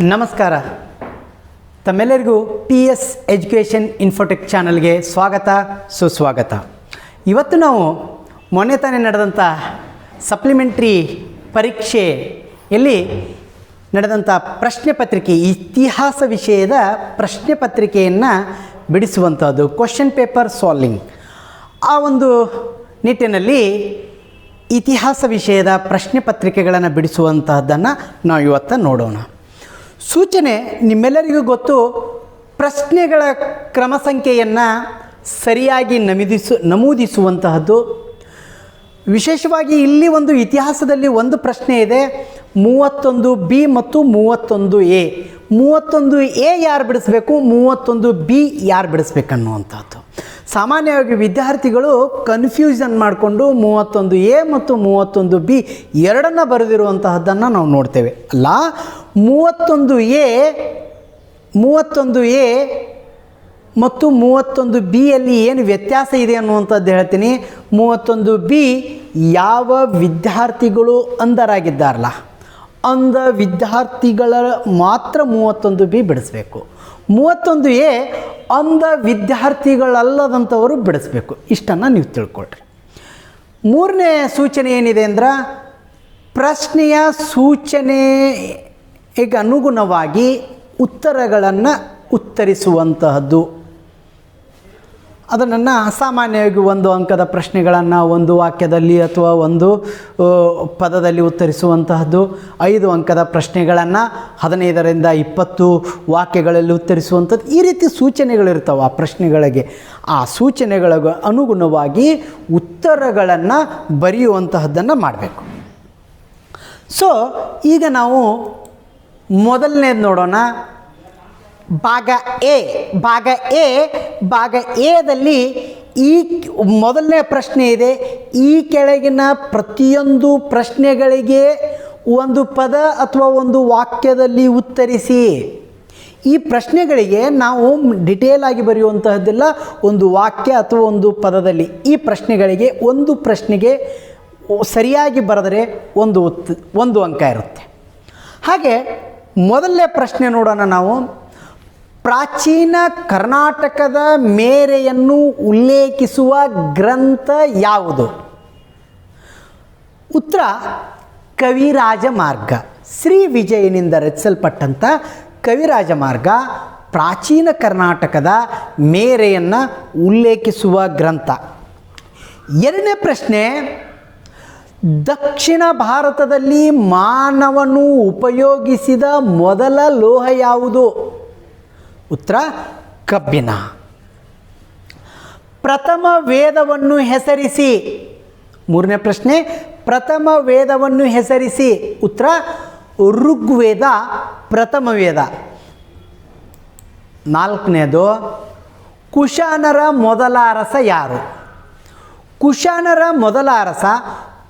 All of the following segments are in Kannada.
ನಮಸ್ಕಾರ. ತಮ್ಮೆಲ್ಲರಿಗೂ PS ಎಜುಕೇಷನ್ ಇನ್ಫೋಟೆಕ್ ಚಾನಲ್ಗೆ ಸ್ವಾಗತ ಸುಸ್ವಾಗತ. ಇವತ್ತು ನಾವು ಮೊನ್ನೆ ತಾನೇ ನಡೆದಂಥ ಸಪ್ಲಿಮೆಂಟ್ರಿ ಪರೀಕ್ಷೆಯಲ್ಲಿ ನಡೆದಂಥ ಪ್ರಶ್ನೆ ಪತ್ರಿಕೆ, ಇತಿಹಾಸ ವಿಷಯದ ಪ್ರಶ್ನೆ ಪತ್ರಿಕೆಯನ್ನು ಬಿಡಿಸುವಂಥದ್ದು, ಕ್ವಶನ್ ಪೇಪರ್ ಸಾಲ್ವಿಂಗ್. ಆ ಒಂದು ನಿಟ್ಟಿನಲ್ಲಿ ಇತಿಹಾಸ ವಿಷಯದ ಪ್ರಶ್ನೆ ಪತ್ರಿಕೆಗಳನ್ನು ಬಿಡಿಸುವಂತಹದ್ದನ್ನು ನಾವು ಇವತ್ತು ನೋಡೋಣ. ಸೂಚನೆ ನಿಮ್ಮೆಲ್ಲರಿಗೂ ಗೊತ್ತು, ಪ್ರಶ್ನೆಗಳ ಕ್ರಮ ಸಂಖ್ಯೆಯನ್ನು ಸರಿಯಾಗಿ ನಮೂದಿಸುವಂತಹದ್ದು. ವಿಶೇಷವಾಗಿ ಇಲ್ಲಿ ಒಂದು ಇತಿಹಾಸದಲ್ಲಿ ಒಂದು ಪ್ರಶ್ನೆ ಇದೆ, 31B ಮತ್ತು 31A. 31A ಯಾರು ಬಿಡಿಸ್ಬೇಕು, 31B ಯಾರು ಬಿಡಿಸ್ಬೇಕನ್ನುವಂಥದ್ದು. ಸಾಮಾನ್ಯವಾಗಿ ವಿದ್ಯಾರ್ಥಿಗಳು ಕನ್ಫ್ಯೂಷನ್ ಮಾಡಿಕೊಂಡು 31A ಮತ್ತು 31B ಎರಡನ್ನು ಬರೆದಿರುವಂತಹದ್ದನ್ನು ನಾವು ನೋಡ್ತೇವೆ. ಅಲ್ಲ, 31A ಮತ್ತು 31Bಯಲ್ಲಿ ಏನು ವ್ಯತ್ಯಾಸ ಇದೆ ಅನ್ನುವಂಥದ್ದು ಹೇಳ್ತೀನಿ. 31B ಯಾವ ವಿದ್ಯಾರ್ಥಿಗಳು ಅಂಧರಾಗಿದ್ದಾರಲ್ಲ, ಅಂಧ ವಿದ್ಯಾರ್ಥಿಗಳ ಮಾತ್ರ 31B ಬಿಡಿಸ್ಬೇಕು. 31A ಅಂಧ ವಿದ್ಯಾರ್ಥಿಗಳಲ್ಲದಂಥವರು ಬಿಡಿಸ್ಬೇಕು. ಇಷ್ಟನ್ನು ನೀವು ತಿಳ್ಕೊಳ್ರಿ. ಮೂರನೇ ಸೂಚನೆ ಏನಿದೆ ಅಂದ್ರೆ, ಪ್ರಶ್ನೆಯ ಸೂಚನೆಗೆ ಅನುಗುಣವಾಗಿ ಉತ್ತರಗಳನ್ನು ಉತ್ತರಿಸುವಂತಹದ್ದು. ಅದನ್ನು ಸಾಮಾನ್ಯವಾಗಿ ಒಂದು ಅಂಕದ ಪ್ರಶ್ನೆಗಳನ್ನು ಒಂದು ವಾಕ್ಯದಲ್ಲಿ ಅಥವಾ ಒಂದು ಪದದಲ್ಲಿ ಉತ್ತರಿಸುವಂತಹದ್ದು, 5 ಅಂಕದ ಪ್ರಶ್ನೆಗಳನ್ನು 15ರಿಂದ 20 ವಾಕ್ಯಗಳಲ್ಲಿ ಉತ್ತರಿಸುವಂಥದ್ದು. ಈ ರೀತಿ ಸೂಚನೆಗಳಿರ್ತಾವೆ ಆ ಪ್ರಶ್ನೆಗಳಿಗೆ. ಆ ಸೂಚನೆಗಳಿಗೆ ಅನುಗುಣವಾಗಿ ಉತ್ತರಗಳನ್ನು ಬರೆಯುವಂತಹದ್ದನ್ನು ಮಾಡಬೇಕು. ಸೊ ಈಗ ನಾವು ಮೊದಲನೇದು ನೋಡೋಣ. ಭಾಗ ಎದಲ್ಲಿ ಈ ಮೊದಲನೇ ಪ್ರಶ್ನೆ ಇದೆ. ಈ ಕೆಳಗಿನ ಪ್ರತಿಯೊಂದು ಪ್ರಶ್ನೆಗಳಿಗೆ ಒಂದು ಪದ ಅಥವಾ ಒಂದು ವಾಕ್ಯದಲ್ಲಿ ಉತ್ತರಿಸಿ. ಈ ಪ್ರಶ್ನೆಗಳಿಗೆ ನಾವು ಡಿಟೇಲ್ ಆಗಿ ಬರೆಯುವಂತಹದ್ದಿಲ್ಲ, ಒಂದು ವಾಕ್ಯ ಅಥವಾ ಒಂದು ಪದದಲ್ಲಿ. ಈ ಪ್ರಶ್ನೆಗಳಿಗೆ ಒಂದು ಪ್ರಶ್ನೆಗೆ ಸರಿಯಾಗಿ ಬರೆದರೆ ಒಂದು ಅಂಕ ಇರುತ್ತೆ. ಹಾಗೆ ಮೊದಲನೇ ಪ್ರಶ್ನೆ ನೋಡೋಣ ನಾವು. ಪ್ರಾಚೀನ ಕರ್ನಾಟಕದ ಮೇರೆಯನ್ನು ಉಲ್ಲೇಖಿಸುವ ಗ್ರಂಥ ಯಾವುದು? ಉತ್ತರ ಕವಿರಾಜ ಮಾರ್ಗ. ಶ್ರೀ ವಿಜಯನಿಂದ ರಚಿಸಲ್ಪಟ್ಟಂಥ ಕವಿರಾಜ ಮಾರ್ಗ ಪ್ರಾಚೀನ ಕರ್ನಾಟಕದ ಮೇರೆಯನ್ನು ಉಲ್ಲೇಖಿಸುವ ಗ್ರಂಥ. ಎರಡನೇ ಪ್ರಶ್ನೆ, ದಕ್ಷಿಣ ಭಾರತದಲ್ಲಿ ಮಾನವನು ಉಪಯೋಗಿಸಿದ ಮೊದಲ ಲೋಹ ಯಾವುದು? ಉತ್ತರ ಕಬ್ಬಿಣ. ಪ್ರಥಮ ವೇದವನ್ನು ಹೆಸರಿಸಿ. ಮೂರನೇ ಪ್ರಶ್ನೆ, ಪ್ರಥಮ ವೇದವನ್ನು ಹೆಸರಿಸಿ. ಉತ್ತರ ಋಗ್ವೇದ ಪ್ರಥಮ ವೇದ. ನಾಲ್ಕನೇದು, ಕುಶಾನರ ಮೊದಲ ಅರಸ ಯಾರು? ಕುಶಾನರ ಮೊದಲ ಅರಸ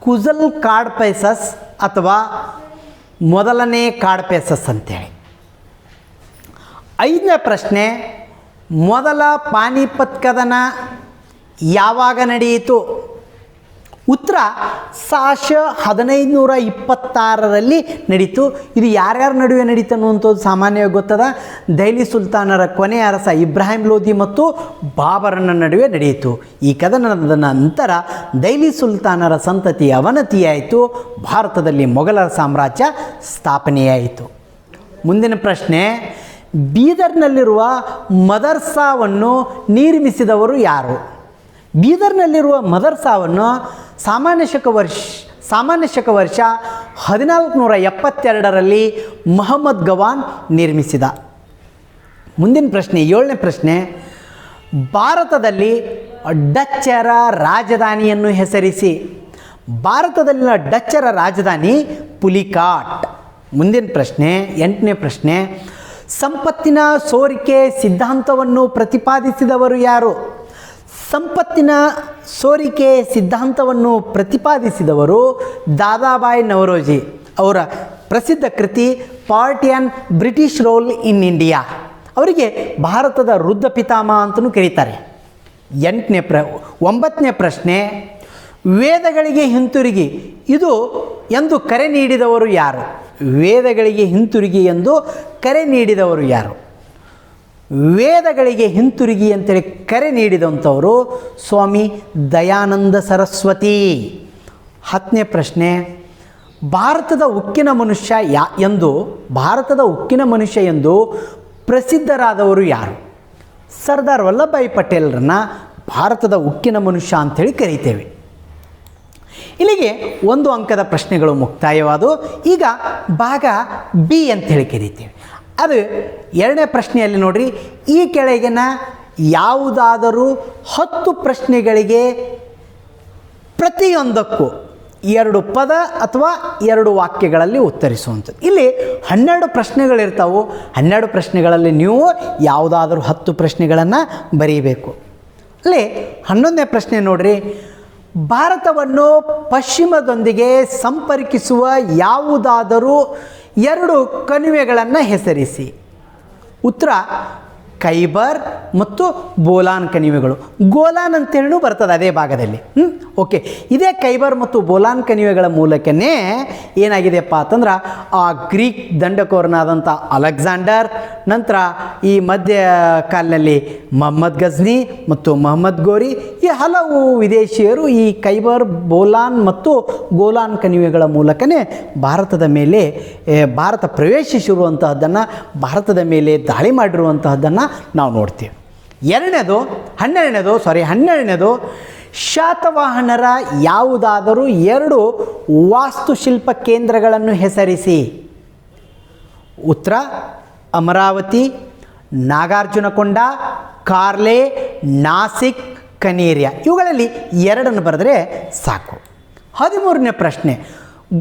ಕುಜಲ್ ಕಾಡ್ಪೈಸಸ್ ಅಥವಾ ಮೊದಲನೇ ಕಾಡ್ಪೈಸಸ್ ಅಂತೇಳಿ. ಐದನೇ ಪ್ರಶ್ನೆ, ಮೊದಲ ಪಾನಿಪತ್ ಕದನ ಯಾವಾಗ ನಡೆಯಿತು? ಉತ್ತರ ಸಾಶ 1526ರಲ್ಲಿ ನಡೀತು. ಇದು ಯಾರ್ಯಾರ ನಡುವೆ ನಡೀತು ಅನ್ನುವಂಥದ್ದು ಸಾಮಾನ್ಯವಾಗಿ ಗೊತ್ತದ. ದೆಹಲಿ ಸುಲ್ತಾನರ ಕೊನೆಯ ಅರಸ ಇಬ್ರಾಹಿಂ ಲೋಧಿ ಮತ್ತು ಬಾಬರನ ನಡುವೆ ನಡೆಯಿತು. ಈ ಕದನದ ನಂತರ ದೆಹಲಿ ಸುಲ್ತಾನರ ಸಂತತಿ ಅವನತಿಯಾಯಿತು. ಭಾರತದಲ್ಲಿ ಮೊಘಲರ ಸಾಮ್ರಾಜ್ಯ ಸ್ಥಾಪನೆಯಾಯಿತು. ಮುಂದಿನ ಪ್ರಶ್ನೆ, ಬೀದರ್ನಲ್ಲಿರುವ ಮದರ್ಸಾವನ್ನು ನಿರ್ಮಿಸಿದವರು ಯಾರು? ಬೀದರ್ನಲ್ಲಿರುವ ಮದರ್ಸಾವನ್ನು ಸಾಮಾನ್ಯ ಶಕ ವರ್ಷ 1472ರಲ್ಲಿ ಮೊಹಮ್ಮದ್ ಗವಾನ್ ನಿರ್ಮಿಸಿದ. ಮುಂದಿನ ಪ್ರಶ್ನೆ, ಏಳನೇ ಪ್ರಶ್ನೆ, ಭಾರತದಲ್ಲಿ ಡಚ್ಚರ ರಾಜಧಾನಿಯನ್ನು ಹೆಸರಿಸಿ. ಭಾರತದಲ್ಲಿನ ಡಚ್ಚರ ರಾಜಧಾನಿ ಪುಲಿಕಾಟ್. ಮುಂದಿನ ಪ್ರಶ್ನೆ, ಎಂಟನೇ ಪ್ರಶ್ನೆ, ಸಂಪತ್ತಿನ ಸೋರಿಕೆ ಸಿದ್ಧಾಂತವನ್ನು ಪ್ರತಿಪಾದಿಸಿದವರು ಯಾರು? ಸಂಪತ್ತಿನ ಸೋರಿಕೆ ಸಿದ್ಧಾಂತವನ್ನು ಪ್ರತಿಪಾದಿಸಿದವರು ದಾದಾಬಾಯಿ ನವರೋಜಿ. ಅವರ ಪ್ರಸಿದ್ಧ ಕೃತಿ party and British role in India. ಅವರಿಗೆ ಭಾರತದ ವೃದ್ಧ ಪಿತಾಮಹ ಅಂತಲೂ ಕರೀತಾರೆ. 9ನೇ ಪ್ರಶ್ನೆ, ವೇದಗಳಿಗೆ ಹಿಂತಿರುಗಿ ಇದು ಎಂದು ಕರೆ ನೀಡಿದವರು ಯಾರು? ವೇದಗಳಿಗೆ ಹಿಂತಿರುಗಿ ಎಂದು ಕರೆ ನೀಡಿದವರು ಯಾರು? ವೇದಗಳಿಗೆ ಹಿಂತಿರುಗಿ ಅಂತೇಳಿ ಕರೆ ನೀಡಿದಂಥವರು ಸ್ವಾಮಿ ದಯಾನಂದ ಸರಸ್ವತಿ. 10ನೇ ಪ್ರಶ್ನೆ, ಭಾರತದ ಉಕ್ಕಿನ ಮನುಷ್ಯ ಎಂದು ಪ್ರಸಿದ್ಧರಾದವರು ಯಾರು? ಸರ್ದಾರ್ ವಲ್ಲಭಭಾಯಿ ಪಟೇಲರನ್ನು ಭಾರತದ ಉಕ್ಕಿನ ಮನುಷ್ಯ ಅಂಥೇಳಿ ಕರೀತೇವೆ. ಇಲ್ಲಿಗೆ 1 ಅಂಕದ ಪ್ರಶ್ನೆಗಳು ಮುಕ್ತಾಯವಾದವು. ಈಗ ಭಾಗ ಬಿ ಅಂಥೇಳಿ ಕರೀತೇವೆ. ಅದು 2ನೇ ಪ್ರಶ್ನೆಯಲ್ಲಿ ನೋಡ್ರಿ, ಈ ಕೆಳಗಿನ ಯಾವುದಾದರೂ 10 ಪ್ರಶ್ನೆಗಳಿಗೆ ಪ್ರತಿಯೊಂದಕ್ಕೂ 2 ಪದ ಅಥವಾ 2 ವಾಕ್ಯಗಳಲ್ಲಿ ಉತ್ತರಿಸುವಂಥದ್ದು. ಇಲ್ಲಿ 12 ಪ್ರಶ್ನೆಗಳಿರ್ತಾವೆ. 12 ಪ್ರಶ್ನೆಗಳಲ್ಲಿ ನೀವು ಯಾವುದಾದ್ರೂ 10 ಪ್ರಶ್ನೆಗಳನ್ನು ಬರೀಬೇಕು. ಅಲ್ಲಿ 11ನೇ ಪ್ರಶ್ನೆ ನೋಡ್ರಿ, ಭಾರತವನ್ನು ಪಶ್ಚಿಮದೊಂದಿಗೆ ಸಂಪರ್ಕಿಸುವ ಯಾವುದಾದರೂ 2 ಕಣಿವೆಗಳನ್ನು ಹೆಸರಿಸಿ. ಉತ್ತರ ಖೈಬರ್ ಮತ್ತು ಬೋಲಾನ್ ಕಣಿವೆಗಳು. ಗೋಲಾನ್ ಅಂತೇಳಿ ಬರ್ತದೆ ಅದೇ ಭಾಗದಲ್ಲಿ. ಓಕೆ, ಇದೇ ಖೈಬರ್ ಮತ್ತು ಬೋಲಾನ್ ಕಣಿವೆಗಳ ಮೂಲಕನೇ ಏನಾಗಿದೆಯಪ್ಪ ಅಂತಂದ್ರೆ ಆ ಗ್ರೀಕ್ ದಂಡಕೋರನಾದಂಥ ಅಲೆಕ್ಸಾಂಡರ್, ನಂತರ ಈ ಮಧ್ಯ ಕಾಲಿನಲ್ಲಿ ಮೊಹಮ್ಮದ್ ಗಜ್ನಿ ಮತ್ತು ಮೊಹಮ್ಮದ್ ಗೋರಿ, ಈ ಹಲವು ವಿದೇಶಿಯರು ಈ ಖೈಬರ್, ಬೋಲಾನ್ ಮತ್ತು ಗೋಲಾನ್ ಕಣಿವೆಗಳ ಮೂಲಕನೇ ಭಾರತದ ಮೇಲೆ ಭಾರತ ಪ್ರವೇಶಿಸಿರುವಂತಹದ್ದನ್ನು, ಭಾರತದ ಮೇಲೆ ದಾಳಿ ಮಾಡಿರುವಂತಹದ್ದನ್ನು ನಾವು ನೋಡ್ತೀವಿ. 12ನೇದು ಶಾತವಾಹನರ ಯಾವುದಾದರೂ 2 ವಾಸ್ತುಶಿಲ್ಪ ಕೇಂದ್ರಗಳನ್ನು ಹೆಸರಿಸಿ. ಉತ್ತರ ಅಮರಾವತಿ, ನಾಗಾರ್ಜುನಕೊಂಡ, ಕಾರ್ಲೆ, ನಾಸಿಕ್, ಕನೇರಿಯಾ. ಇವುಗಳಲ್ಲಿ 2 ಬರೆದರೆ ಸಾಕು. 13ನೇ ಪ್ರಶ್ನೆ,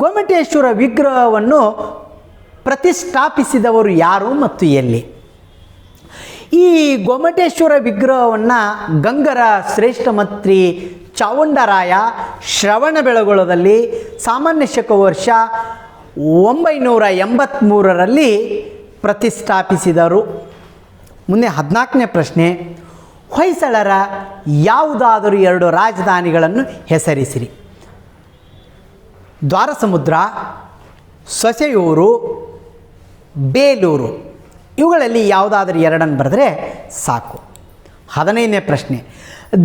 ಗೊಮ್ಮಟೇಶ್ವರ ವಿಗ್ರಹವನ್ನು ಪ್ರತಿಷ್ಠಾಪಿಸಿದವರು ಯಾರು ಮತ್ತು ಎಲ್ಲಿ? ಈ ಗೊಮ್ಮಟೇಶ್ವರ ವಿಗ್ರಹವನ್ನು ಗಂಗರ ಶ್ರೇಷ್ಠ ಮಂತ್ರಿ ಚಾವುಂಡರಾಯ ಶ್ರವಣಬೆಳಗೊಳದಲ್ಲಿ ಸಾಮಾನ್ಯ ಶಕ ವರ್ಷ 983ರಲ್ಲಿ ಪ್ರತಿಷ್ಠಾಪಿಸಿದರು. ಮುಂದೆ 14ನೇ ಪ್ರಶ್ನೆ, ಹೊಯ್ಸಳರ ಯಾವುದಾದರೂ 2 ರಾಜಧಾನಿಗಳನ್ನು ಹೆಸರಿಸಿರಿ. ದ್ವಾರಸಮುದ್ರ, ಸೊಸೆಯೂರು, ಬೇಲೂರು. ಇವುಗಳಲ್ಲಿ ಯಾವುದಾದ್ರೂ 2 ಬರೆದರೆ ಸಾಕು. 15ನೇ ಪ್ರಶ್ನೆ,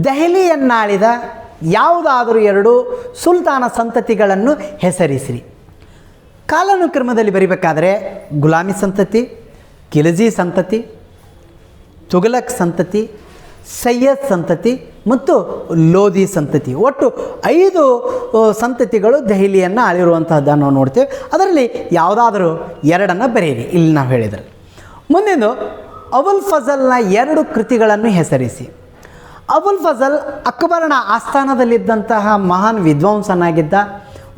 ದೆಹಲಿಯನ್ನಾಳಿದ ಯಾವುದಾದರೂ 2 ಸುಲ್ತಾನ ಸಂತತಿಗಳನ್ನು ಹೆಸರಿಸಿರಿ. ಕಾಲಾನುಕ್ರಮದಲ್ಲಿ ಬರೀಬೇಕಾದರೆ ಗುಲಾಮಿ ಸಂತತಿ, ಖಿಲ್ಜಿ ಸಂತತಿ, ತುಘಲಕ್ ಸಂತತಿ, ಸೈಯದ್ ಸಂತತಿ ಮತ್ತು ಲೋಧಿ ಸಂತತಿ. ಒಟ್ಟು 5 ಸಂತತಿಗಳು ದೆಹಲಿಯನ್ನು ಆಳಿರುವಂತಹದ್ದನ್ನು ನಾವು ನೋಡ್ತೇವೆ. ಅದರಲ್ಲಿ ಯಾವುದಾದ್ರೂ 2 ಬರೆಯಿರಿ ಇಲ್ಲಿ ನಾವು ಹೇಳಿದರೆ. ಮುಂದಿನ ಅಬುಲ್ ಫಜಲ್ನ 2 ಕೃತಿಗಳನ್ನು ಹೆಸರಿಸಿ. ಅಬುಲ್ ಫಜಲ್ ಅಕ್ಬರನ ಆಸ್ಥಾನದಲ್ಲಿದ್ದಂತಹ ಮಹಾನ್ ವಿದ್ವಾಂಸನಾಗಿದ್ದ,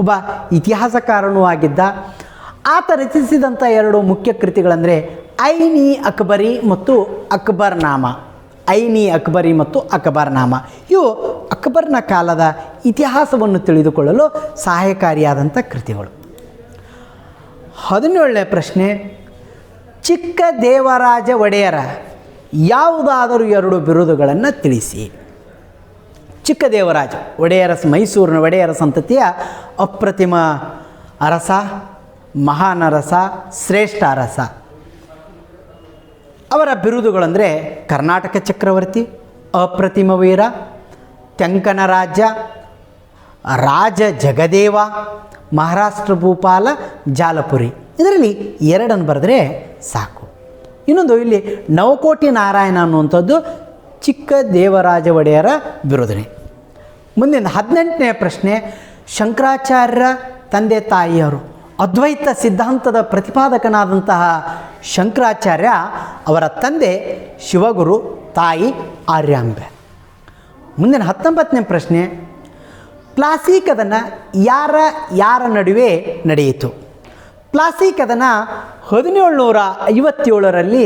ಒಬ್ಬ ಇತಿಹಾಸಕಾರನೂ ಆಗಿದ್ದ. ಆತ ರಚಿಸಿದಂಥ 2 ಮುಖ್ಯ ಕೃತಿಗಳಂದರೆ ಐನಿ ಅಕ್ಬರಿ ಮತ್ತು ಅಕ್ಬರ್ನಾಮ. ಐನಿ ಅಕ್ಬರಿ ಮತ್ತು ಅಕ್ಬರ್ನಾಮ ಇವು ಅಕ್ಬರ್ನ ಕಾಲದ ಇತಿಹಾಸವನ್ನು ತಿಳಿದುಕೊಳ್ಳಲು ಸಹಾಯಕಾರಿಯಾದಂಥ ಕೃತಿಗಳು. 17ನೇ ಪ್ರಶ್ನೆ, ಚಿಕ್ಕ ದೇವರಾಜ ಒಡೆಯರ ಯಾವುದಾದರೂ 2 ಬಿರುದುಗಳನ್ನು ತಿಳಿಸಿ. ಚಿಕ್ಕ ದೇವರಾಜ ಒಡೆಯರ ಮೈಸೂರಿನ ಒಡೆಯರ ಸಂತತಿಯ ಅಪ್ರತಿಮ ಅರಸ, ಮಹಾನ್ ಅರಸ, ಶ್ರೇಷ್ಠ ಅರಸ. ಅವರ ಬಿರುದುಗಳಂದರೆ ಕರ್ನಾಟಕ ಚಕ್ರವರ್ತಿ, ಅಪ್ರತಿಮ ವೀರ, ತೆಂಕನ ರಾಜ್ಯ, ರಾಜ ಜಗದೇವ, ಮಹಾರಾಷ್ಟ್ರ ಭೂಪಾಲ, ಜಾಲಪುರಿ. ಇದರಲ್ಲಿ 2 ಬರೆದರೆ ಸಾಕು. ಇನ್ನೊಂದು ಇಲ್ಲಿ ನವಕೋಟಿ ನಾರಾಯಣ ಅನ್ನುವಂಥದ್ದು ಚಿಕ್ಕ ದೇವರಾಜ ಒಡೆಯರ ಬಿರುದನೆ. ಮುಂದಿನ 18ನೇ ಪ್ರಶ್ನೆ, ಶಂಕರಾಚಾರ್ಯರ ತಂದೆ ತಾಯಿಯರು ಅದ್ವೈತ ಸಿದ್ಧಾಂತದ ಪ್ರತಿಪಾದಕನಾದಂತಹ ಶಂಕರಾಚಾರ್ಯ, ಅವರ ತಂದೆ ಶಿವಗುರು, ತಾಯಿ ಆರ್ಯಾಂಬೆ. ಮುಂದಿನ 19ನೇ ಪ್ರಶ್ನೆ, ಪ್ಲಾಸಿ ಕದನ ಯಾರ ನಡುವೆ ನಡೆಯಿತು? ಪ್ಲಾಸಿ ಕದನ 1757ರಲ್ಲಿ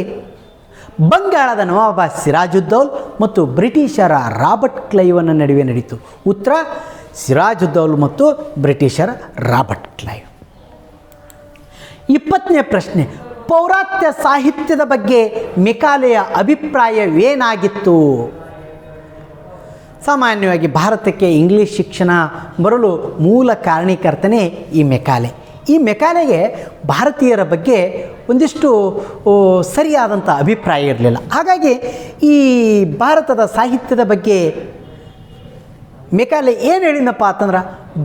ಬಂಗಾಳದ ನವಾಬ ಸಿರಾಜುದ್ದೌಲ್ ಮತ್ತು ಬ್ರಿಟಿಷರ ರಾಬರ್ಟ್ ಕ್ಲೈವ್ನ ನಡುವೆ ನಡೆಯಿತು. ಉತ್ತರ ಸಿರಾಜುದ್ದೌಲ್ ಮತ್ತು ಬ್ರಿಟಿಷರ ರಾಬರ್ಟ್ ಕ್ಲೈವ್. 20ನೇ ಪ್ರಶ್ನೆ, ಪೌರಾತ್ಯ ಸಾಹಿತ್ಯದ ಬಗ್ಗೆ ಮೆಕಾಲೆಯ ಅಭಿಪ್ರಾಯವೇನಾಗಿತ್ತು? ಸಾಮಾನ್ಯವಾಗಿ ಭಾರತಕ್ಕೆ ಇಂಗ್ಲೀಷ್ ಶಿಕ್ಷಣ ಬರಲು ಮೂಲ ಕಾರಣೀಕರ್ತನೇ ಈ ಮೆಕಾಲೆ. ಈ ಮೆಕಾಲೆಗೆ ಭಾರತೀಯರ ಬಗ್ಗೆ ಒಂದಿಷ್ಟು ಸರಿಯಾದಂಥ ಅಭಿಪ್ರಾಯ ಇರಲಿಲ್ಲ. ಹಾಗಾಗಿ ಈ ಭಾರತದ ಸಾಹಿತ್ಯದ ಬಗ್ಗೆ ಮೆಕಾಲೆ ಏನು ಹೇಳಿನಪ್ಪ ಅಂತಂದ್ರೆ,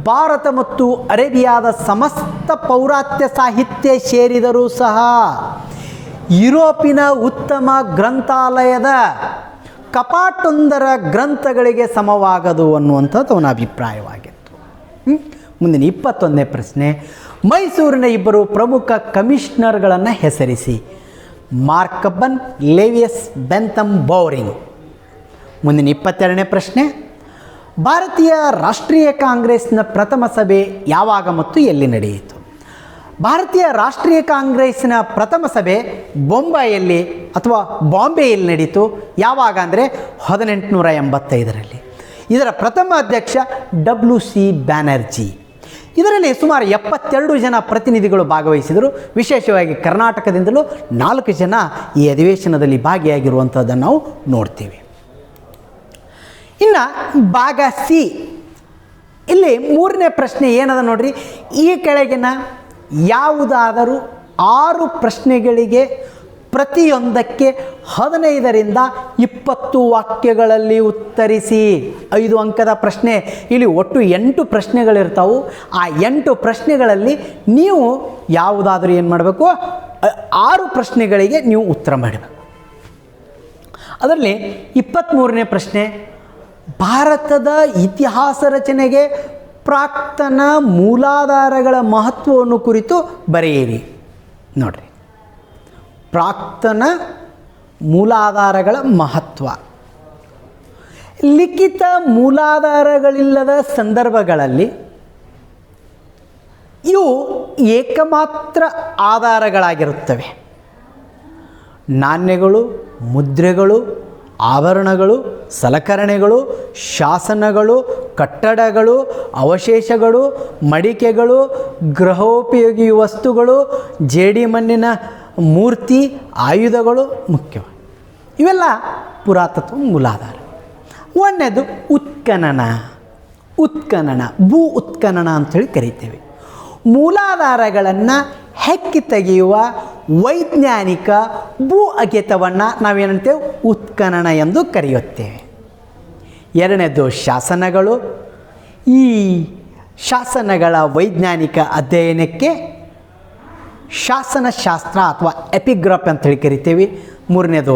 ಭಾರತ ಮತ್ತು ಅರೇಬಿಯಾದ ಸಮಸ್ತ ಪೌರಾತ್ಯ ಸಾಹಿತ್ಯ ಸೇರಿದರೂ ಸಹ ಯುರೋಪಿನ ಉತ್ತಮ ಗ್ರಂಥಾಲಯದ ಕಪಾಟೊಂದರ ಗ್ರಂಥಗಳಿಗೆ ಸಮವಾಗದು ಅನ್ನುವಂಥದ್ದು ಅವನ ಅಭಿಪ್ರಾಯವಾಗಿತ್ತು. ಮುಂದಿನ 21ನೇ ಪ್ರಶ್ನೆ, ಮೈಸೂರಿನ ಇಬ್ಬರು ಪ್ರಮುಖ ಕಮಿಷನರ್ಗಳನ್ನು ಹೆಸರಿಸಿ. ಮಾರ್ಕಬನ್, ಲೇವಿಯಸ್, ಬೆಂಥಮ್, ಬೌರಿಂಗ್. ಮುಂದಿನ 22ನೇ ಪ್ರಶ್ನೆ, ಭಾರತೀಯ ರಾಷ್ಟ್ರೀಯ ಕಾಂಗ್ರೆಸ್ನ ಪ್ರಥಮ ಸಭೆ ಯಾವಾಗ ಮತ್ತು ಎಲ್ಲಿ ನಡೆಯಿತು? ಭಾರತೀಯ ರಾಷ್ಟ್ರೀಯ ಕಾಂಗ್ರೆಸ್ಸಿನ ಪ್ರಥಮ ಸಭೆ ಬೊಂಬಾಯಲ್ಲಿ ಅಥವಾ ಬಾಂಬೆಯಲ್ಲಿ ನಡೀತು. ಯಾವಾಗ ಅಂದರೆ 1885ರಲ್ಲಿ. ಇದರ ಪ್ರಥಮ ಅಧ್ಯಕ್ಷ WC ಬ್ಯಾನರ್ಜಿ. ಇದರಲ್ಲಿ ಸುಮಾರು 72 ಜನ ಪ್ರತಿನಿಧಿಗಳು ಭಾಗವಹಿಸಿದರು. ವಿಶೇಷವಾಗಿ ಕರ್ನಾಟಕದಿಂದಲೂ 4 ಜನ ಈ ಅಧಿವೇಶನದಲ್ಲಿ ಭಾಗಿಯಾಗಿರುವಂಥದ್ದನ್ನು ನಾವು ನೋಡ್ತೀವಿ. ಇನ್ನು ಭಾಗ ಸಿ, ಇಲ್ಲಿ 3ನೇ ಪ್ರಶ್ನೆ ಏನದ ನೋಡ್ರಿ. ಈ ಕೆಳಗಿನ ಯಾವುದಾದರೂ 6 ಪ್ರಶ್ನೆಗಳಿಗೆ ಪ್ರತಿಯೊಂದಕ್ಕೆ 15ರಿಂದ 20 ವಾಕ್ಯಗಳಲ್ಲಿ ಉತ್ತರಿಸಿ. 5 ಅಂಕದ ಪ್ರಶ್ನೆ. ಇಲ್ಲಿ ಒಟ್ಟು 8 ಪ್ರಶ್ನೆಗಳಿರ್ತಾವೆ. ಆ 8 ಪ್ರಶ್ನೆಗಳಲ್ಲಿ ನೀವು ಯಾವುದಾದ್ರೂ ಏನು ಮಾಡಬೇಕು, 6 ಪ್ರಶ್ನೆಗಳಿಗೆ ನೀವು ಉತ್ತರ ಮಾಡಬೇಕು. ಅದರಲ್ಲಿ 23ನೇ ಪ್ರಶ್ನೆ, ಭಾರತದ ಇತಿಹಾಸ ರಚನೆಗೆ ಪ್ರಾಕ್ತನ ಮೂಲಾಧಾರಗಳ ಮಹತ್ವವನ್ನು ಕುರಿತು ಬರೆಯಿರಿ. ನೋಡ್ರಿ, ಪ್ರಾಕ್ತನ ಮೂಲಾಧಾರಗಳ ಮಹತ್ವ. ಲಿಖಿತ ಮೂಲಾಧಾರಗಳಿಲ್ಲದ ಸಂದರ್ಭಗಳಲ್ಲಿ ಇವು ಏಕಮಾತ್ರ ಆಧಾರಗಳಾಗಿರುತ್ತವೆ. ನಾಣ್ಯಗಳು, ಮುದ್ರೆಗಳು, ಆಭರಣಗಳು, ಸಲಕರಣೆಗಳು, ಶಾಸನಗಳು, ಕಟ್ಟಡಗಳು, ಅವಶೇಷಗಳು, ಮಡಿಕೆಗಳು, ಗೃಹೋಪಯೋಗಿ ವಸ್ತುಗಳು, ಜೇಡಿಮಣ್ಣಿನ ಮೂರ್ತಿ, ಆಯುಧಗಳು ಮುಖ್ಯವಾಗಿ. ಇವೆಲ್ಲ ಪುರಾತತ್ವ ಮೂಲಾಧಾರ. ಒಂದನೇದು ಉತ್ಖನನ. ಭೂ ಉತ್ಖನನ ಅಂಥೇಳಿ ಕರಿತೇವೆ. ಮೂಲಾಧಾರಗಳನ್ನು ಹೆಕ್ಕಿ ತೆಗೆಯುವ ವೈಜ್ಞಾನಿಕ ಭೂ ಅಗೆತವನ್ನು ನಾವೇನಂತೇವೆ, ಉತ್ಖನನ ಎಂದು ಕರೆಯುತ್ತೇವೆ. ಎರಡನೇದು ಶಾಸನಗಳು. ಈ ಶಾಸನಗಳ ವೈಜ್ಞಾನಿಕ ಅಧ್ಯಯನಕ್ಕೆ ಶಾಸನಶಾಸ್ತ್ರ ಅಥವಾ ಎಪಿಗ್ರಾಫ್ ಅಂತೇಳಿ ಕರಿತೇವೆ. ಮೂರನೇದು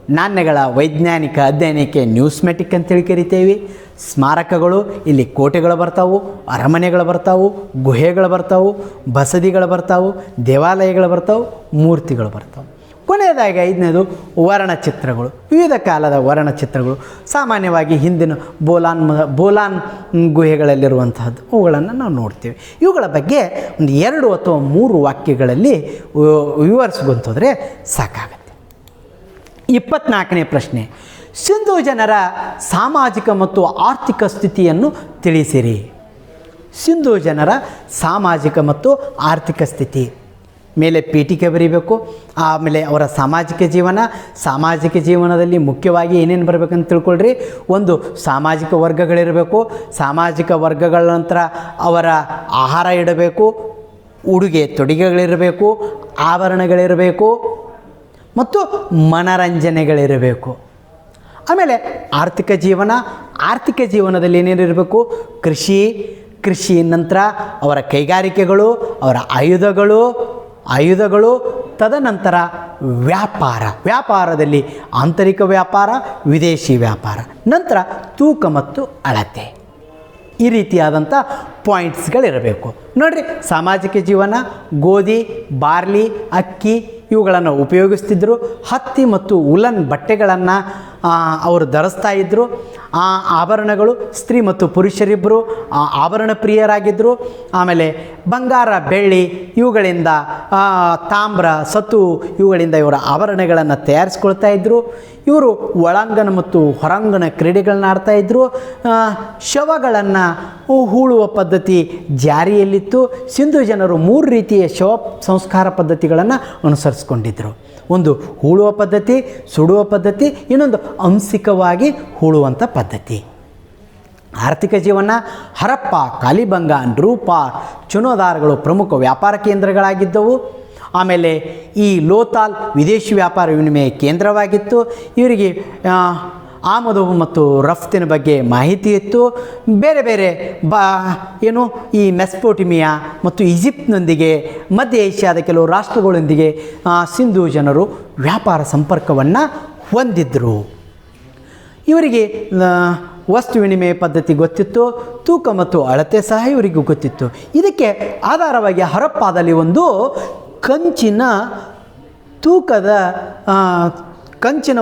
ನಾಣ್ಯಗಳ ವೈಜ್ಞಾನಿಕ ಅಧ್ಯಯನಕ್ಕೆ ನ್ಯೂಸ್ಮೆಟಿಕ್ ಅಂತೇಳಿ ಕರಿತೇವೆ. ಸ್ಮಾರಕಗಳು, ಇಲ್ಲಿ ಕೋಟೆಗಳು ಬರ್ತಾವು, ಅರಮನೆಗಳು ಬರ್ತಾವು, ಗುಹೆಗಳು ಬರ್ತಾವು, ಬಸದಿಗಳು ಬರ್ತಾವು, ದೇವಾಲಯಗಳು ಬರ್ತಾವು, ಮೂರ್ತಿಗಳು ಬರ್ತಾವು. ಕೊನೆಯದಾಗಿ 5ನೇದು ವರ್ಣಚಿತ್ರಗಳು. ವಿವಿಧ ಕಾಲದ ವರ್ಣಚಿತ್ರಗಳು, ಸಾಮಾನ್ಯವಾಗಿ ಹಿಂದಿನ ಬೋಲಾನ್ ಗುಹೆಗಳಲ್ಲಿರುವಂತಹದ್ದು, ಅವುಗಳನ್ನು ನಾವು ನೋಡ್ತೀವಿ. ಇವುಗಳ ಬಗ್ಗೆ ಒಂದು 2 ಅಥವಾ 3 ವಾಕ್ಯಗಳಲ್ಲಿ ವಿವರಿಸ್ಕೊಂತೋದ್ರೆ ಸಾಕಾಗುತ್ತೆ. 24ನೇ ಪ್ರಶ್ನೆ, ಸಿಂಧೂ ಜನರ ಸಾಮಾಜಿಕ ಮತ್ತು ಆರ್ಥಿಕ ಸ್ಥಿತಿಯನ್ನು ತಿಳಿಸಿರಿ. ಸಿಂಧೂ ಜನರ ಸಾಮಾಜಿಕ ಮತ್ತು ಆರ್ಥಿಕ ಸ್ಥಿತಿ ಮೇಲೆ ಪೀಠಿಕೆ ಬರೀಬೇಕು. ಆಮೇಲೆ ಅವರ ಸಾಮಾಜಿಕ ಜೀವನದಲ್ಲಿ ಮುಖ್ಯವಾಗಿ ಏನೇನು ಬರಬೇಕಂತ ತಿಳ್ಕೊಳ್ರಿ. ಒಂದು, ಸಾಮಾಜಿಕ ವರ್ಗಗಳಿರಬೇಕು. ಸಾಮಾಜಿಕ ವರ್ಗಗಳ ನಂತರ ಅವರ ಆಹಾರ ಇಡಬೇಕು, ಉಡುಗೆ ತೊಡುಗೆಗಳಿರಬೇಕು, ಆಭರಣಗಳಿರಬೇಕು ಮತ್ತು ಮನರಂಜನೆಗಳಿರಬೇಕು. ಆಮೇಲೆ ಆರ್ಥಿಕ ಜೀವನದಲ್ಲಿ ಏನೇನಿರಬೇಕು, ಕೃಷಿ ನಂತರ ಅವರ ಕೈಗಾರಿಕೆಗಳು, ಅವರ ಆಯುಧಗಳು, ತದನಂತರ ವ್ಯಾಪಾರದಲ್ಲಿ ಆಂತರಿಕ ವ್ಯಾಪಾರ, ವಿದೇಶಿ ವ್ಯಾಪಾರ, ನಂತರ ತೂಕ ಮತ್ತು ಅಳತೆ. ಈ ರೀತಿಯಾದಂಥ ಪಾಯಿಂಟ್ಸ್ಗಳಿರಬೇಕು. ನೋಡಿರಿ, ಸಾಮಾಜಿಕ ಜೀವನ, ಗೋಧಿ, ಬಾರ್ಲಿ, ಅಕ್ಕಿ ಇವುಗಳನ್ನು ಉಪಯೋಗಿಸ್ತಿದ್ದರು. ಹತ್ತಿ ಮತ್ತು ಉಲನ್ ಬಟ್ಟೆಗಳನ್ನು ಅವರು ಧರಿಸ್ತಾ ಇದ್ದರು. ಆಭರಣಗಳು, ಸ್ತ್ರೀ ಮತ್ತು ಪುರುಷರಿಬ್ಬರು ಆಭರಣ ಪ್ರಿಯರಾಗಿದ್ದರು. ಆಮೇಲೆ ಬಂಗಾರ, ಬೆಳ್ಳಿ ಇವುಗಳಿಂದ, ತಾಮ್ರ, ಸತು ಇವುಗಳಿಂದ ಇವರ ಆಭರಣಗಳನ್ನು ತಯಾರಿಸ್ಕೊಳ್ತಾ ಇದ್ದರು. ಇವರು ಒಳಾಂಗಣ ಮತ್ತು ಹೊರಾಂಗಣ ಕ್ರೀಡೆಗಳನ್ನ ಆಡ್ತಾಯಿದ್ರು. ಶವಗಳನ್ನು ಹೂಳುವ ಪದ್ಧತಿ ಜಾರಿಯಲ್ಲಿತ್ತು. ಸಿಂಧೂ ಜನರು 3 ರೀತಿಯ ಶವ ಸಂಸ್ಕಾರ ಪದ್ಧತಿಗಳನ್ನು ಅನುಸರಿಸ್ಕೊಂಡಿದ್ದರು. ಒಂದು ಹೂಳುವ ಪದ್ಧತಿ, ಸುಡುವ ಪದ್ಧತಿ, ಇನ್ನೊಂದು ಅಂಶಿಕವಾಗಿ ಹೂಳುವಂಥ ಪದ್ಧತಿ. ಆರ್ಥಿಕ ಜೀವನ ಹರಪ್ಪ, ಕಾಲಿಬಂಗ, ನೃಪ, ಚುನೋದಾರ್ಗಳು ಪ್ರಮುಖ ವ್ಯಾಪಾರ ಕೇಂದ್ರಗಳಾಗಿದ್ದವು. ಆಮೇಲೆ ಈ ಲೋತಾಲ್ ವಿದೇಶಿ ವ್ಯಾಪಾರ ವಿನಿಮಯ ಕೇಂದ್ರವಾಗಿತ್ತು. ಇವರಿಗೆ ಆಮದು ಮತ್ತು ರಫ್ತಿನ ಬಗ್ಗೆ ಮಾಹಿತಿ ಇತ್ತು. ಬೇರೆ ಬೇರೆ ಈ ಮೆಸ್ಪೋಟಿಮಿಯಾ ಮತ್ತು ಈಜಿಪ್ಟ್ನೊಂದಿಗೆ ಮಧ್ಯ ಏಷ್ಯಾದ ಕೆಲವು ರಾಷ್ಟ್ರಗಳೊಂದಿಗೆ ಸಿಂಧೂ ಜನರು ವ್ಯಾಪಾರ ಸಂಪರ್ಕವನ್ನು ಹೊಂದಿದ್ದರು. ಇವರಿಗೆ ವಸ್ತು ವಿನಿಮಯ ಪದ್ಧತಿ ಗೊತ್ತಿತ್ತು. ತೂಕ ಮತ್ತು ಅಳತೆ ಸಹ ಇವರಿಗೂ ಗೊತ್ತಿತ್ತು. ಇದಕ್ಕೆ ಆಧಾರವಾಗಿ ಹರಪ್ಪಾದಲ್ಲಿ ಒಂದು ಕಂಚಿನ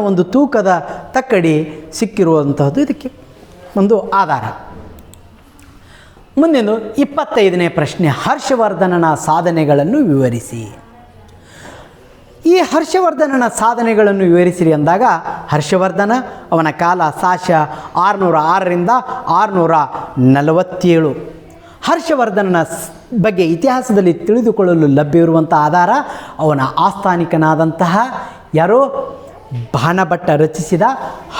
ಒಂದು ತೂಕದ ತಕ್ಕಡಿ ಸಿಕ್ಕಿರುವಂತಹದ್ದು ಇದಕ್ಕೆ ಒಂದು ಆಧಾರ. ಮುಂದಿನ 25ನೇ ಪ್ರಶ್ನೆ, ಹರ್ಷವರ್ಧನನ ಸಾಧನೆಗಳನ್ನು ವಿವರಿಸಿ. ಈ ಹರ್ಷವರ್ಧನನ ಸಾಧನೆಗಳನ್ನು ವಿವರಿಸಿರಿ ಅಂದಾಗ ಹರ್ಷವರ್ಧನ ಅವನ ಕಾಲ ಸಾಶ 606ರಿಂದ 647. ಹರ್ಷವರ್ಧನನ ಬಗ್ಗೆ ಇತಿಹಾಸದಲ್ಲಿ ತಿಳಿದುಕೊಳ್ಳಲು ಲಭ್ಯವಿರುವಂಥ ಆಧಾರ ಅವನ ಆಸ್ಥಾನಿಕನಾದಂತಹ ಯಾರೋ ಬಾಣಭಟ್ಟ ರಚಿಸಿದ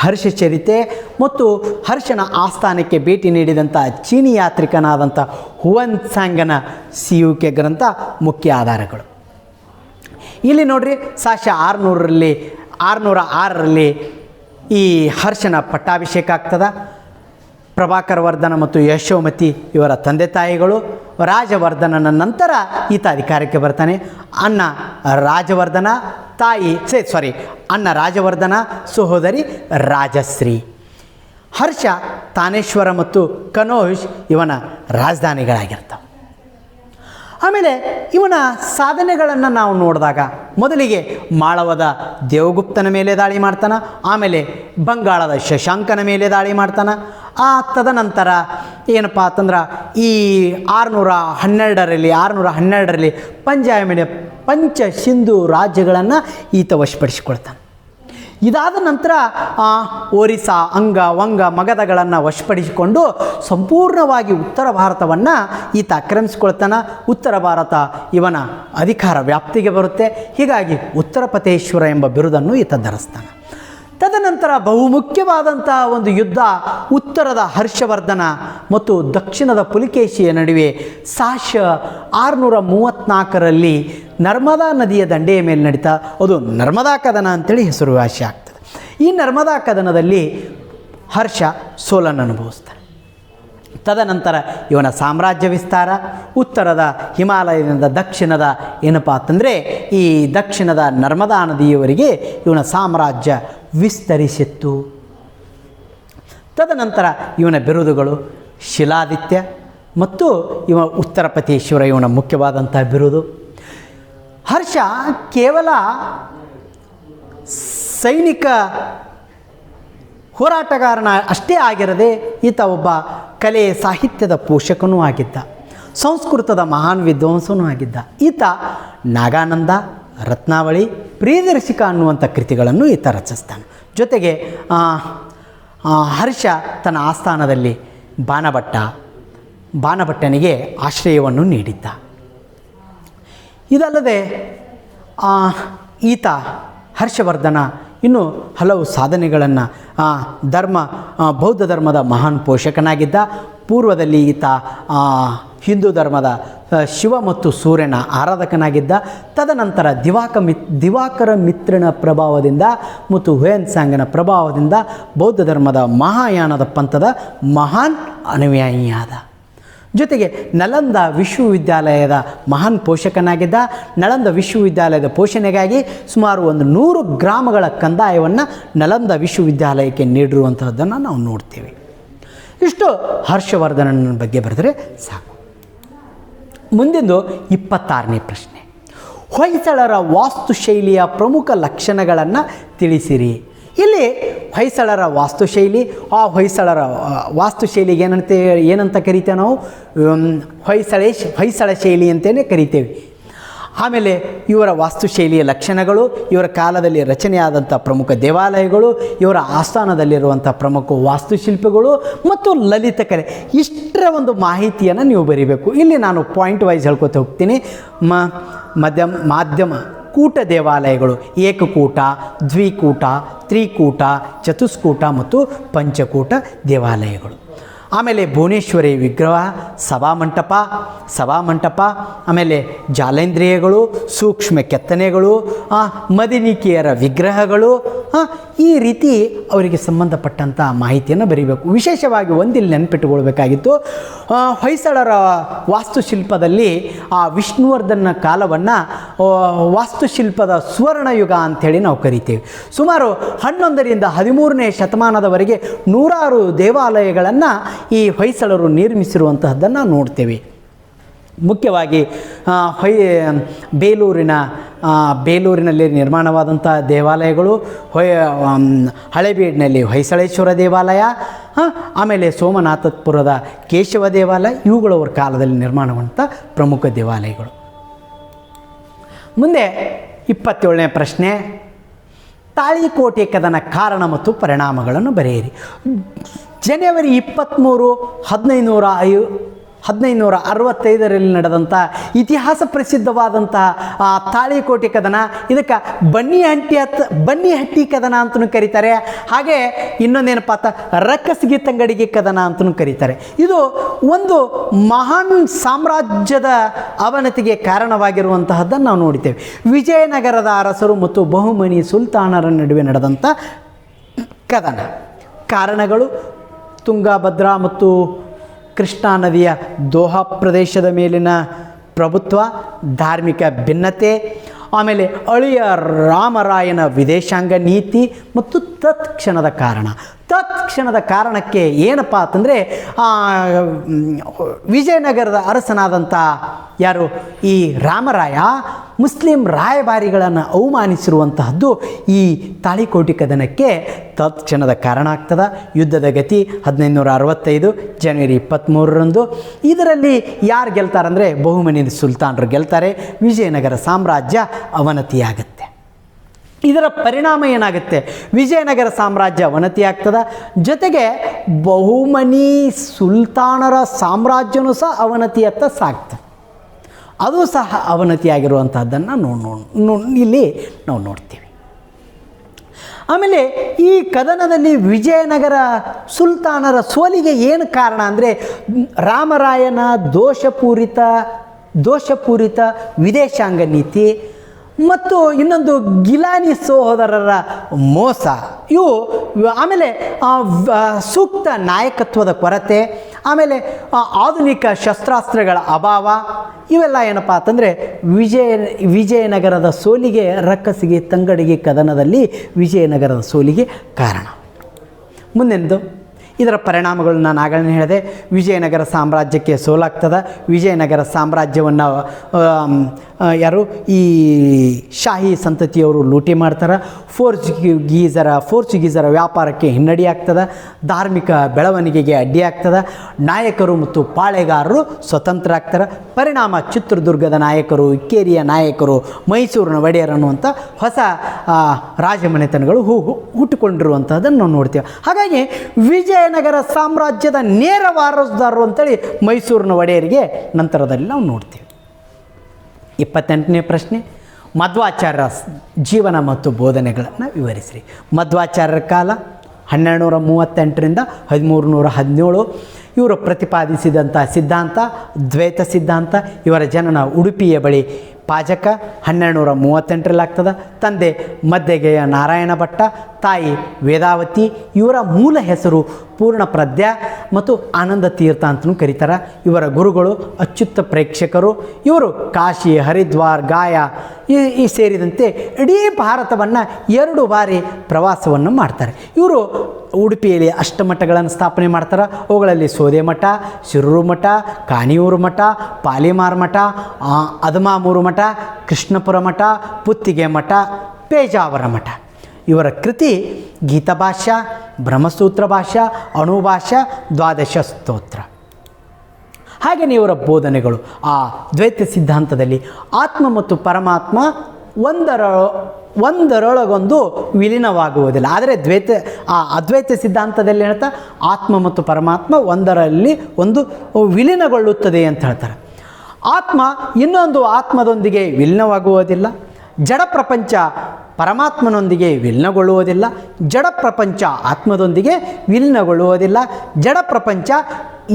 ಹರ್ಷಚರಿತೆ ಮತ್ತು ಹರ್ಷನ ಆಸ್ಥಾನಕ್ಕೆ ಭೇಟಿ ನೀಡಿದಂಥ ಚೀನಿ ಯಾತ್ರಿಕನಾದಂಥ ಹುವನ್ಸಾಂಗನ ಸಿಯುಕೆ ಗ್ರಂಥ ಮುಖ್ಯ ಆಧಾರಗಳು. ಇಲ್ಲಿ ನೋಡ್ರಿ, ಸಾಶ 606ರಲ್ಲಿ ಈ ಹರ್ಷನ ಪಟ್ಟಾಭಿಷೇಕ ಆಗ್ತದ. ಪ್ರಭಾಕರ ವರ್ಧನ ಮತ್ತು ಯಶೋಮತಿ ಇವರ ತಂದೆ ತಾಯಿಗಳು. ರಾಜವರ್ಧನನ ನಂತರ ಈತ ಅಧಿಕಾರಕ್ಕೆ ಬರ್ತಾನೆ. ಅಣ್ಣ ರಾಜವರ್ಧನ ಸಹೋದರಿ ರಾಜಶ್ರೀ. ಹರ್ಷ ತಾನೇಶ್ವರ ಮತ್ತು ಕನೌಜ್ ಇವನ ರಾಜಧಾನಿಗಳಾಗಿರ್ತವೆ. ಆಮೇಲೆ ಇವನ ಸಾಧನೆಗಳನ್ನು ನಾವು ನೋಡಿದಾಗ ಮೊದಲಿಗೆ ಮಾಳವದ ದೇವಗುಪ್ತನ ಮೇಲೆ ದಾಳಿ ಮಾಡ್ತಾನೆ. ಆಮೇಲೆ ಬಂಗಾಳದ ಶಶಾಂಕನ ಮೇಲೆ ದಾಳಿ ಮಾಡ್ತಾನೆ. ತದನಂತರ ಏನಪ್ಪ ಅಂತಂದ್ರೆ ಈ 612ರಲ್ಲಿ ಪಂಚ ಸಿಂಧು ರಾಜ್ಯಗಳನ್ನು ಈತ ವಶಪಡಿಸಿಕೊಳ್ತಾನೆ. ಇದಾದ ನಂತರ ಒರಿಸ್ಸಾ, ಅಂಗ, ವಂಗ, ಮಗಧಗಳನ್ನು ವಶಪಡಿಸಿಕೊಂಡು ಸಂಪೂರ್ಣವಾಗಿ ಉತ್ತರ ಭಾರತವನ್ನು ಈತ ಆಕ್ರಮಿಸಿಕೊಳ್ತಾನೆ. ಉತ್ತರ ಭಾರತ ಇವನ ಅಧಿಕಾರ ವ್ಯಾಪ್ತಿಗೆ ಬರುತ್ತೆ. ಹೀಗಾಗಿ ಉತ್ತರಪತೇಶ್ವರ ಎಂಬ ಬಿರುದನ್ನು ಈತ ಧರಿಸ್ತಾನೆ. ತದನಂತರ ಬಹುಮುಖ್ಯವಾದಂಥ ಒಂದು ಯುದ್ಧ ಉತ್ತರದ ಹರ್ಷವರ್ಧನ ಮತ್ತು ದಕ್ಷಿಣದ ಪುಲಿಕೇಶಿಯ ನಡುವೆ ಸಾಶ 634ರಲ್ಲಿ ನರ್ಮದಾ ನದಿಯ ದಂಡೆಯ ಮೇಲೆ ನಡೀತಾ, ಅದು ನರ್ಮದಾ ಕದನ ಅಂತೇಳಿ ಹೆಸರುವಾಸಿ ಆಗ್ತದೆ. ಈ ನರ್ಮದಾ ಕದನದಲ್ಲಿ ಹರ್ಷ ಸೋಲನ್ನು ಅನುಭವಿಸ್ತಾನೆ. ತದನಂತರ ಇವನ ಸಾಮ್ರಾಜ್ಯ ವಿಸ್ತಾರ ಉತ್ತರದ ಹಿಮಾಲಯದಿಂದ ದಕ್ಷಿಣದ ಏನಪ್ಪ ಅಂತಂದರೆ ಈ ದಕ್ಷಿಣದ ನರ್ಮದಾ ನದಿಯವರೆಗೆ ಇವನ ಸಾಮ್ರಾಜ್ಯ ವಿಸ್ತರಿಸಿತ್ತು. ತದನಂತರ ಇವನ ಬಿರುದುಗಳು ಶಿಲಾದಿತ್ಯ ಮತ್ತು ಉತ್ತರಪತೇಶ್ವರ ಇವನ ಮುಖ್ಯವಾದಂಥ ಬಿರುದು. ಹರ್ಷ ಕೇವಲ ಸೈನಿಕ ಹೋರಾಟಗಾರನ ಅಷ್ಟೇ ಆಗಿರದೆ ಈತ ಒಬ್ಬ ಕಲೆ ಸಾಹಿತ್ಯದ ಪೋಷಕನೂ ಆಗಿದ್ದ. ಸಂಸ್ಕೃತದ ಮಹಾನ್ ವಿದ್ವಾಂಸನೂ ಆಗಿದ್ದ. ಈತ ನಾಗಾನಂದ, ರತ್ನಾವಳಿ, ಪ್ರಿಯದರ್ಶಿಕ ಅನ್ನುವಂಥ ಕೃತಿಗಳನ್ನು ಈತ ರಚಿಸ್ತಾನೆ. ಜೊತೆಗೆ ಹರ್ಷ ತನ್ನ ಆಸ್ಥಾನದಲ್ಲಿ ಬಾಣಭಟ್ಟನಿಗೆ ಆಶ್ರಯವನ್ನು ನೀಡಿದ್ದ. ಇದಲ್ಲದೆ ಈತ ಹರ್ಷವರ್ಧನ ಇನ್ನೂ ಹಲವು ಸಾಧನೆಗಳನ್ನು ಬೌದ್ಧ ಧರ್ಮದ ಮಹಾನ್ ಪೋಷಕನಾಗಿದ್ದ. ಪೂರ್ವದಲ್ಲಿ ಈತ ಹಿಂದೂ ಧರ್ಮದ ಶಿವ ಮತ್ತು ಸೂರ್ಯನ ಆರಾಧಕನಾಗಿದ್ದ. ತದನಂತರ ದಿವಾಕರ ಮಿತ್ರನ ಪ್ರಭಾವದಿಂದ ಮತ್ತು ಹುಯನ್ಸಾಂಗನ ಪ್ರಭಾವದಿಂದ ಬೌದ್ಧ ಧರ್ಮದ ಮಹಾಯಾನದ ಪಂಥದ ಮಹಾನ್ ಅನುಯಾಯಿಯಾದ. ಜೊತೆಗೆ ನಳಂದ ವಿಶ್ವವಿದ್ಯಾಲಯದ ಮಹಾನ್ ಪೋಷಕನಾಗಿದ್ದ. ನಳಂದ ವಿಶ್ವವಿದ್ಯಾಲಯದ ಪೋಷಣೆಗಾಗಿ ಸುಮಾರು 100 ಗ್ರಾಮಗಳ ಕಂದಾಯವನ್ನು ನಳಂದ ವಿಶ್ವವಿದ್ಯಾಲಯಕ್ಕೆ ನೀಡಿರುವಂಥದ್ದನ್ನು ನಾವು ನೋಡ್ತೇವೆ. ಇಷ್ಟು ಹರ್ಷವರ್ಧನನ ಬಗ್ಗೆ ಬರೆದರೆ ಸಾಕು. ಮುಂದಿಂದು 26ನೇ ಪ್ರಶ್ನೆ, ಹೊಯ್ಸಳರ ವಾಸ್ತುಶೈಲಿಯ ಪ್ರಮುಖ ಲಕ್ಷಣಗಳನ್ನು ತಿಳಿಸಿರಿ. ಇಲ್ಲಿ ಹೊಯ್ಸಳರ ವಾಸ್ತುಶೈಲಿ, ಆ ಹೊಯ್ಸಳರ ವಾಸ್ತುಶೈಲಿಗೆ ಏನಂತ ಕರಿತೇವೆ ನಾವು? ಹೊಯ್ಸಳ ಶೈಲಿ ಅಂತಲೇ ಕರಿತೇವೆ. ಆಮೇಲೆ ಇವರ ವಾಸ್ತುಶೈಲಿಯ ಲಕ್ಷಣಗಳು, ಇವರ ಕಾಲದಲ್ಲಿ ರಚನೆಯಾದಂಥ ಪ್ರಮುಖ ದೇವಾಲಯಗಳು, ಇವರ ಆಸ್ಥಾನದಲ್ಲಿರುವಂಥ ಪ್ರಮುಖ ವಾಸ್ತುಶಿಲ್ಪಗಳು ಮತ್ತು ಲಲಿತ ಕಲೆ, ಇಷ್ಟರ ಒಂದು ಮಾಹಿತಿಯನ್ನು ನೀವು ಬರೀಬೇಕು. ಇಲ್ಲಿ ನಾನು ಪಾಯಿಂಟ್ ವೈಸ್ ಹೇಳ್ಕೊತ ಹೋಗ್ತೀನಿ. ಮಾಧ್ಯಮ ಕೂಟ ದೇವಾಲಯಗಳು, ಏಕಕೂಟ, ದ್ವಿಕೂಟ, ತ್ರಿಕೂಟ, ಚತುಷ್ಕೂಟ ಮತ್ತು ಪಂಚಕೂಟ ದೇವಾಲಯಗಳು. ಆಮೇಲೆ ಭುವನೇಶ್ವರಿ ವಿಗ್ರಹ, ಸಭಾಮಂಟಪ, ಆಮೇಲೆ ಜಾಲೇಂದ್ರಿಯಗಳು, ಸೂಕ್ಷ್ಮ ಕೆತ್ತನೆಗಳು, ಮದಿನಿಕೆಯರ ವಿಗ್ರಹಗಳು, ಈ ರೀತಿ ಅವರಿಗೆ ಸಂಬಂಧಪಟ್ಟಂಥ ಮಾಹಿತಿಯನ್ನು ಬರೀಬೇಕು. ವಿಶೇಷವಾಗಿ ಒಂದಿಲ್ಲಿ ನೆನಪಿಟ್ಟುಕೊಳ್ಬೇಕಾಗಿತ್ತು, ಹೊಯ್ಸಳರ ವಾಸ್ತುಶಿಲ್ಪದಲ್ಲಿ ಆ ವಿಷ್ಣುವರ್ಧನ ಕಾಲವನ್ನು ವಾಸ್ತುಶಿಲ್ಪದ ಸುವರ್ಣಯುಗ ಅಂಥೇಳಿ ನಾವು ಕರಿತೇವೆ. ಸುಮಾರು 11ರಿಂದ 13ನೇ ಶತಮಾನದವರೆಗೆ ನೂರಾರು ದೇವಾಲಯಗಳನ್ನು ಈ ಹೊಯ್ಸಳರು ನಿರ್ಮಿಸಿರುವಂತಹದ್ದನ್ನು ನೋಡ್ತೇವೆ. ಮುಖ್ಯವಾಗಿ ಬೇಲೂರಿನಲ್ಲಿ ನಿರ್ಮಾಣವಾದಂಥ ದೇವಾಲಯಗಳು, ಹಳೆಬೀಡಿನಲ್ಲಿ ಹೊಯ್ಸಳೇಶ್ವರ ದೇವಾಲಯ, ಆಮೇಲೆ ಸೋಮನಾಥಪುರದ ಕೇಶವ ದೇವಾಲಯ, ಇವುಗಳು ಅವರ ಕಾಲದಲ್ಲಿ ನಿರ್ಮಾಣವಾದಂಥ ಪ್ರಮುಖ ದೇವಾಲಯಗಳು. ಮುಂದೆ 27ನೇ ಪ್ರಶ್ನೆ, ತಾಳಿಕೋಟೆ ಕದನ ಕಾರಣ ಮತ್ತು ಪರಿಣಾಮಗಳನ್ನು ಬರೆಯಿರಿ. ಜನವರಿ 23, 1565ರಲ್ಲಿ ನಡೆದಂಥ ಇತಿಹಾಸ ಪ್ರಸಿದ್ಧವಾದಂತಹ ತಾಳಿಕೋಟೆ ಕದನ, ಇದಕ್ಕೆ ಬನ್ನಿಹಟ್ಟಿ ಕದನ ಅಂತಲೂ ಕರೀತಾರೆ. ಹಾಗೆ ಇನ್ನೊಂದೇನಪ್ಪ ಅಂತ ರಕ್ಕಸಗಿ ತಂಗಡಿಗೆ ಕದನ ಅಂತಲೂ ಕರೀತಾರೆ. ಇದು ಒಂದು ಮಹಾನ್ ಸಾಮ್ರಾಜ್ಯದ ಅವನತಿಗೆ ಕಾರಣವಾಗಿರುವಂತಹದ್ದನ್ನು ನಾವು ನೋಡ್ತೇವೆ. ವಿಜಯನಗರದ ಅರಸರು ಮತ್ತು ಬಹುಮನಿ ಸುಲ್ತಾನರ ನಡುವೆ ನಡೆದಂಥ ಕದನ. ಕಾರಣಗಳು: ತುಂಗಭದ್ರಾ ಮತ್ತು ಕೃಷ್ಣಾ ನದಿಯ ದೋಹಾ ಪ್ರದೇಶದ ಮೇಲಿನ ಪ್ರಭುತ್ವ, ಧಾರ್ಮಿಕ ಭಿನ್ನತೆ, ಆಮೇಲೆ ಅಳಿಯ ರಾಮರಾಯನ ವಿದೇಶಾಂಗ ನೀತಿ ಮತ್ತು ತತ್ಕ್ಷಣದ ಕಾರಣಕ್ಕೆ ಏನಪ್ಪ ಅಂತಂದರೆ ವಿಜಯನಗರದ ಅರಸನಾದಂಥ ಯಾರು ಈ ರಾಮರಾಯ ಮುಸ್ಲಿಂ ರಾಯಭಾರಿಗಳನ್ನು ಅವಮಾನಿಸಿರುವಂತಹದ್ದು ಈ ತಾಳಿಕೋಟೆ ಕದನಕ್ಕೆ ತತ್ಕ್ಷಣದ ಕಾರಣ ಆಗ್ತದೆ. ಯುದ್ಧದ ಗತಿ 1565 ಜನವರಿ 23ರಂದು. ಇದರಲ್ಲಿ ಯಾರು ಗೆಲ್ತಾರಂದರೆ ಬಹುಮನಿ ಸುಲ್ತಾನರು ಗೆಲ್ತಾರೆ. ವಿಜಯನಗರ ಸಾಮ್ರಾಜ್ಯ ಅವನತಿಯಾಗುತ್ತೆ. ಇದರ ಪರಿಣಾಮ ಏನಾಗುತ್ತೆ? ವಿಜಯನಗರ ಸಾಮ್ರಾಜ್ಯ ಅವನತಿ ಆಗ್ತದೆ, ಜೊತೆಗೆ ಬಹುಮನಿ ಸುಲ್ತಾನರ ಸಾಮ್ರಾಜ್ಯನೂ ಸಹ ಅವನತಿಯತ್ತ ಸಾಗ್ತದೆ. ಅದು ಸಹ ಅವನತಿಯಾಗಿರುವಂಥದ್ದನ್ನು ಇಲ್ಲಿ ನಾವು ನೋಡ್ತೀವಿ. ಆಮೇಲೆ ಈ ಕದನದಲ್ಲಿ ವಿಜಯನಗರ ಸುಲ್ತಾನರ ಸೋಲಿಗೆ ಏನು ಕಾರಣ ಅಂದರೆ ರಾಮರಾಯನ ದೋಷಪೂರಿತ ವಿದೇಶಾಂಗ ನೀತಿ ಮತ್ತು ಇನ್ನೊಂದು ಗಿಲಾನಿ ಸಹೋದರರ ಮೋಸ, ಇವು. ಆಮೇಲೆ ಸೂಕ್ತ ನಾಯಕತ್ವದ ಕೊರತೆ, ಆಮೇಲೆ ಆಧುನಿಕ ಶಸ್ತ್ರಾಸ್ತ್ರಗಳ ಅಭಾವ, ಇವೆಲ್ಲ ಏನಪ್ಪ ಅಂತಂದರೆ ವಿಜಯನಗರದ ಸೋಲಿಗೆ, ರಕ್ಕಸಿಗೆ ತಂಗಡಿಗೆ ಕದನದಲ್ಲಿ ವಿಜಯನಗರದ ಸೋಲಿಗೆ ಕಾರಣ. ಮುಂದೆಂದು ಇದರ ಪರಿಣಾಮಗಳು ನಾನು ಆಗಲೇ ಹೇಳಿದೆ. ವಿಜಯನಗರ ಸಾಮ್ರಾಜ್ಯಕ್ಕೆ ಸೋಲಾಗ್ತದೆ. ವಿಜಯನಗರ ಸಾಮ್ರಾಜ್ಯವನ್ನು ಯಾರು ಈ ಶಾಹಿ ಸಂತತಿಯವರು ಲೂಟಿ ಮಾಡ್ತಾರೆ. ಫೋರ್ಚುಗೀಸರ ವ್ಯಾಪಾರಕ್ಕೆ ಹಿನ್ನಡಿ ಆಗ್ತದೆ. ಧಾರ್ಮಿಕ ಬೆಳವಣಿಗೆಗೆ ಅಡ್ಡಿ ಆಗ್ತದೆ. ನಾಯಕರು ಮತ್ತು ಪಾಳೆಗಾರರು ಸ್ವತಂತ್ರ ಆಗ್ತಾರೆ. ಪರಿಣಾಮ ಚಿತ್ರದುರ್ಗದ ನಾಯಕರು, ಇಕ್ಕೇರಿಯ ನಾಯಕರು, ಮೈಸೂರಿನ ಒಡೆಯರ್ ಅನ್ನುವಂಥ ಹೊಸ ರಾಜಮನೆತನಗಳು ಹುಟ್ಟುಕೊಂಡಿರುವಂಥದ್ದನ್ನು ನಾವು ನೋಡ್ತೇವೆ. ಹಾಗಾಗಿ ವಿಜಯನಗರ ಸಾಮ್ರಾಜ್ಯದ ನೇರ ವಾರಸುದಾರರು ಅಂತೇಳಿ ಮೈಸೂರಿನ ಒಡೆಯರಿಗೆ ನಂತರದಲ್ಲಿ ನಾವು ನೋಡ್ತೇವೆ. 28ನೇ ಪ್ರಶ್ನೆ, ಮಧ್ವಾಚಾರ್ಯರ ಜೀವನ ಮತ್ತು ಬೋಧನೆಗಳನ್ನು ವಿವರಿಸಿರಿ. ಮಧ್ವಾಚಾರ್ಯರ ಕಾಲ 1238ರಿಂದ 1317. ಇವರು ಪ್ರತಿಪಾದಿಸಿದಂಥ ಸಿದ್ಧಾಂತ ದ್ವೈತ ಸಿದ್ಧಾಂತ. ಇವರ ಜನನ ಉಡುಪಿಯ ಬಳಿ ಪಾಜಕ 1238ರಲ್ಲಿ ಆಗ್ತದೆ. ತಂದೆ ಮಧ್ಯಗೆಯ ನಾರಾಯಣ ಭಟ್ಟ, ತಾಯಿ ವೇದಾವತಿ. ಇವರ ಮೂಲ ಹೆಸರು ಪೂರ್ಣಪ್ರಜ್ಞ ಮತ್ತು ಆನಂದ ತೀರ್ಥ ಅಂತಲೂ ಕರೀತಾರೆ. ಇವರ ಗುರುಗಳು ಅಚ್ಯುತ ಪ್ರೇಕ್ಷಕರು. ಇವರು ಕಾಶಿ, ಹರಿದ್ವಾರ್, ಗಾಯಾ ಈ ಸೇರಿದಂತೆ ಇಡೀ ಭಾರತವನ್ನು 2 ಬಾರಿ ಪ್ರವಾಸವನ್ನು ಮಾಡ್ತಾರೆ. ಇವರು ಉಡುಪಿಯಲ್ಲಿ ಅಷ್ಟಮಠಗಳನ್ನು ಸ್ಥಾಪನೆ ಮಾಡ್ತಾರೆ. ಅವುಗಳಲ್ಲಿ ಸೋದೆ ಮಠ, ಶಿರೂರು ಮಠ, ಕಾಣಿಯೂರು ಮಠ, ಪಾಲಿಮಾರ್ ಮಠ, ಅದಮಾಮೂರು ಮಠ, ಕೃಷ್ಣಪುರ ಮಠ, ಪುತ್ತಿಗೆ ಮಠ, ಪೇಜಾವರ ಮಠ. ಇವರ ಕೃತಿ ಗೀತಭಾಷ್ಯ, ಬ್ರಹ್ಮಸೂತ್ರ ಭಾಷ್ಯ, ಅಣುಭಾಷ್ಯ, ದ್ವಾದಶ ಸ್ತೋತ್ರ. ಹಾಗೆಯೇ ಇವರ ಬೋಧನೆಗಳು ಆ ದ್ವೈತ ಸಿದ್ಧಾಂತದಲ್ಲಿ ಆತ್ಮ ಮತ್ತು ಪರಮಾತ್ಮ ಒಂದರೊಳಗೊಂದು ವಿಲೀನವಾಗುವುದಿಲ್ಲ. ಆದರೆ ಅದ್ವೈತ ಸಿದ್ಧಾಂತದಲ್ಲಿ ಹೇಳ್ತಾ ಆತ್ಮ ಮತ್ತು ಪರಮಾತ್ಮ ಒಂದರಲ್ಲಿ ಒಂದು ವಿಲೀನಗೊಳ್ಳುತ್ತದೆ ಅಂತ ಹೇಳ್ತಾರೆ. ಆತ್ಮ ಇನ್ನೊಂದು ಆತ್ಮದೊಂದಿಗೆ ವಿಲೀನವಾಗುವುದಿಲ್ಲ. ಜಡ ಪ್ರಪಂಚ ಪರಮಾತ್ಮನೊಂದಿಗೆ ವಿಲೀನಗೊಳ್ಳುವುದಿಲ್ಲ, ಜಡ ಪ್ರಪಂಚ ಆತ್ಮದೊಂದಿಗೆ ವಿಲೀನಗೊಳ್ಳುವುದಿಲ್ಲ, ಜಡ ಪ್ರಪಂಚ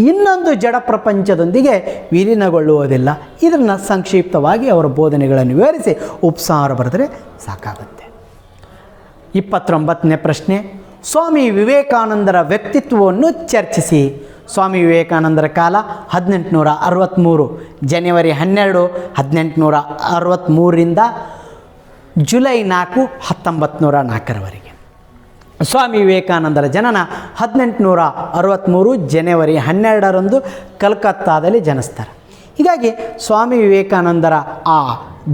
ಇನ್ನೊಂದು ಜಡ ಪ್ರಪಂಚದೊಂದಿಗೆ ವಿಲೀನಗೊಳ್ಳುವುದಿಲ್ಲ. ಇದನ್ನು ಸಂಕ್ಷಿಪ್ತವಾಗಿ ಅವರ ಬೋಧನೆಗಳನ್ನು ವಿವರಿಸಿ ಉಪಸಂಹಾರ ಬರೆದರೆ ಸಾಕಾಗುತ್ತೆ. 29ನೇ ಪ್ರಶ್ನೆ, ಸ್ವಾಮಿ ವಿವೇಕಾನಂದರ ವ್ಯಕ್ತಿತ್ವವನ್ನು ಚರ್ಚಿಸಿ. ಸ್ವಾಮಿ ವಿವೇಕಾನಂದರ ಕಾಲ 1863, ಜನವರಿ 12, 1863ರಿಂದ ಜುಲೈ 4, 1904ರವರೆಗೆ. ಸ್ವಾಮಿ ವಿವೇಕಾನಂದರ ಜನನ 1863 ಜನವರಿ 12ರಂದು ಕಲ್ಕತ್ತಾದಲ್ಲಿ ಜನಿಸ್ತಾರೆ. ಹೀಗಾಗಿ ಸ್ವಾಮಿ ವಿವೇಕಾನಂದರ ಆ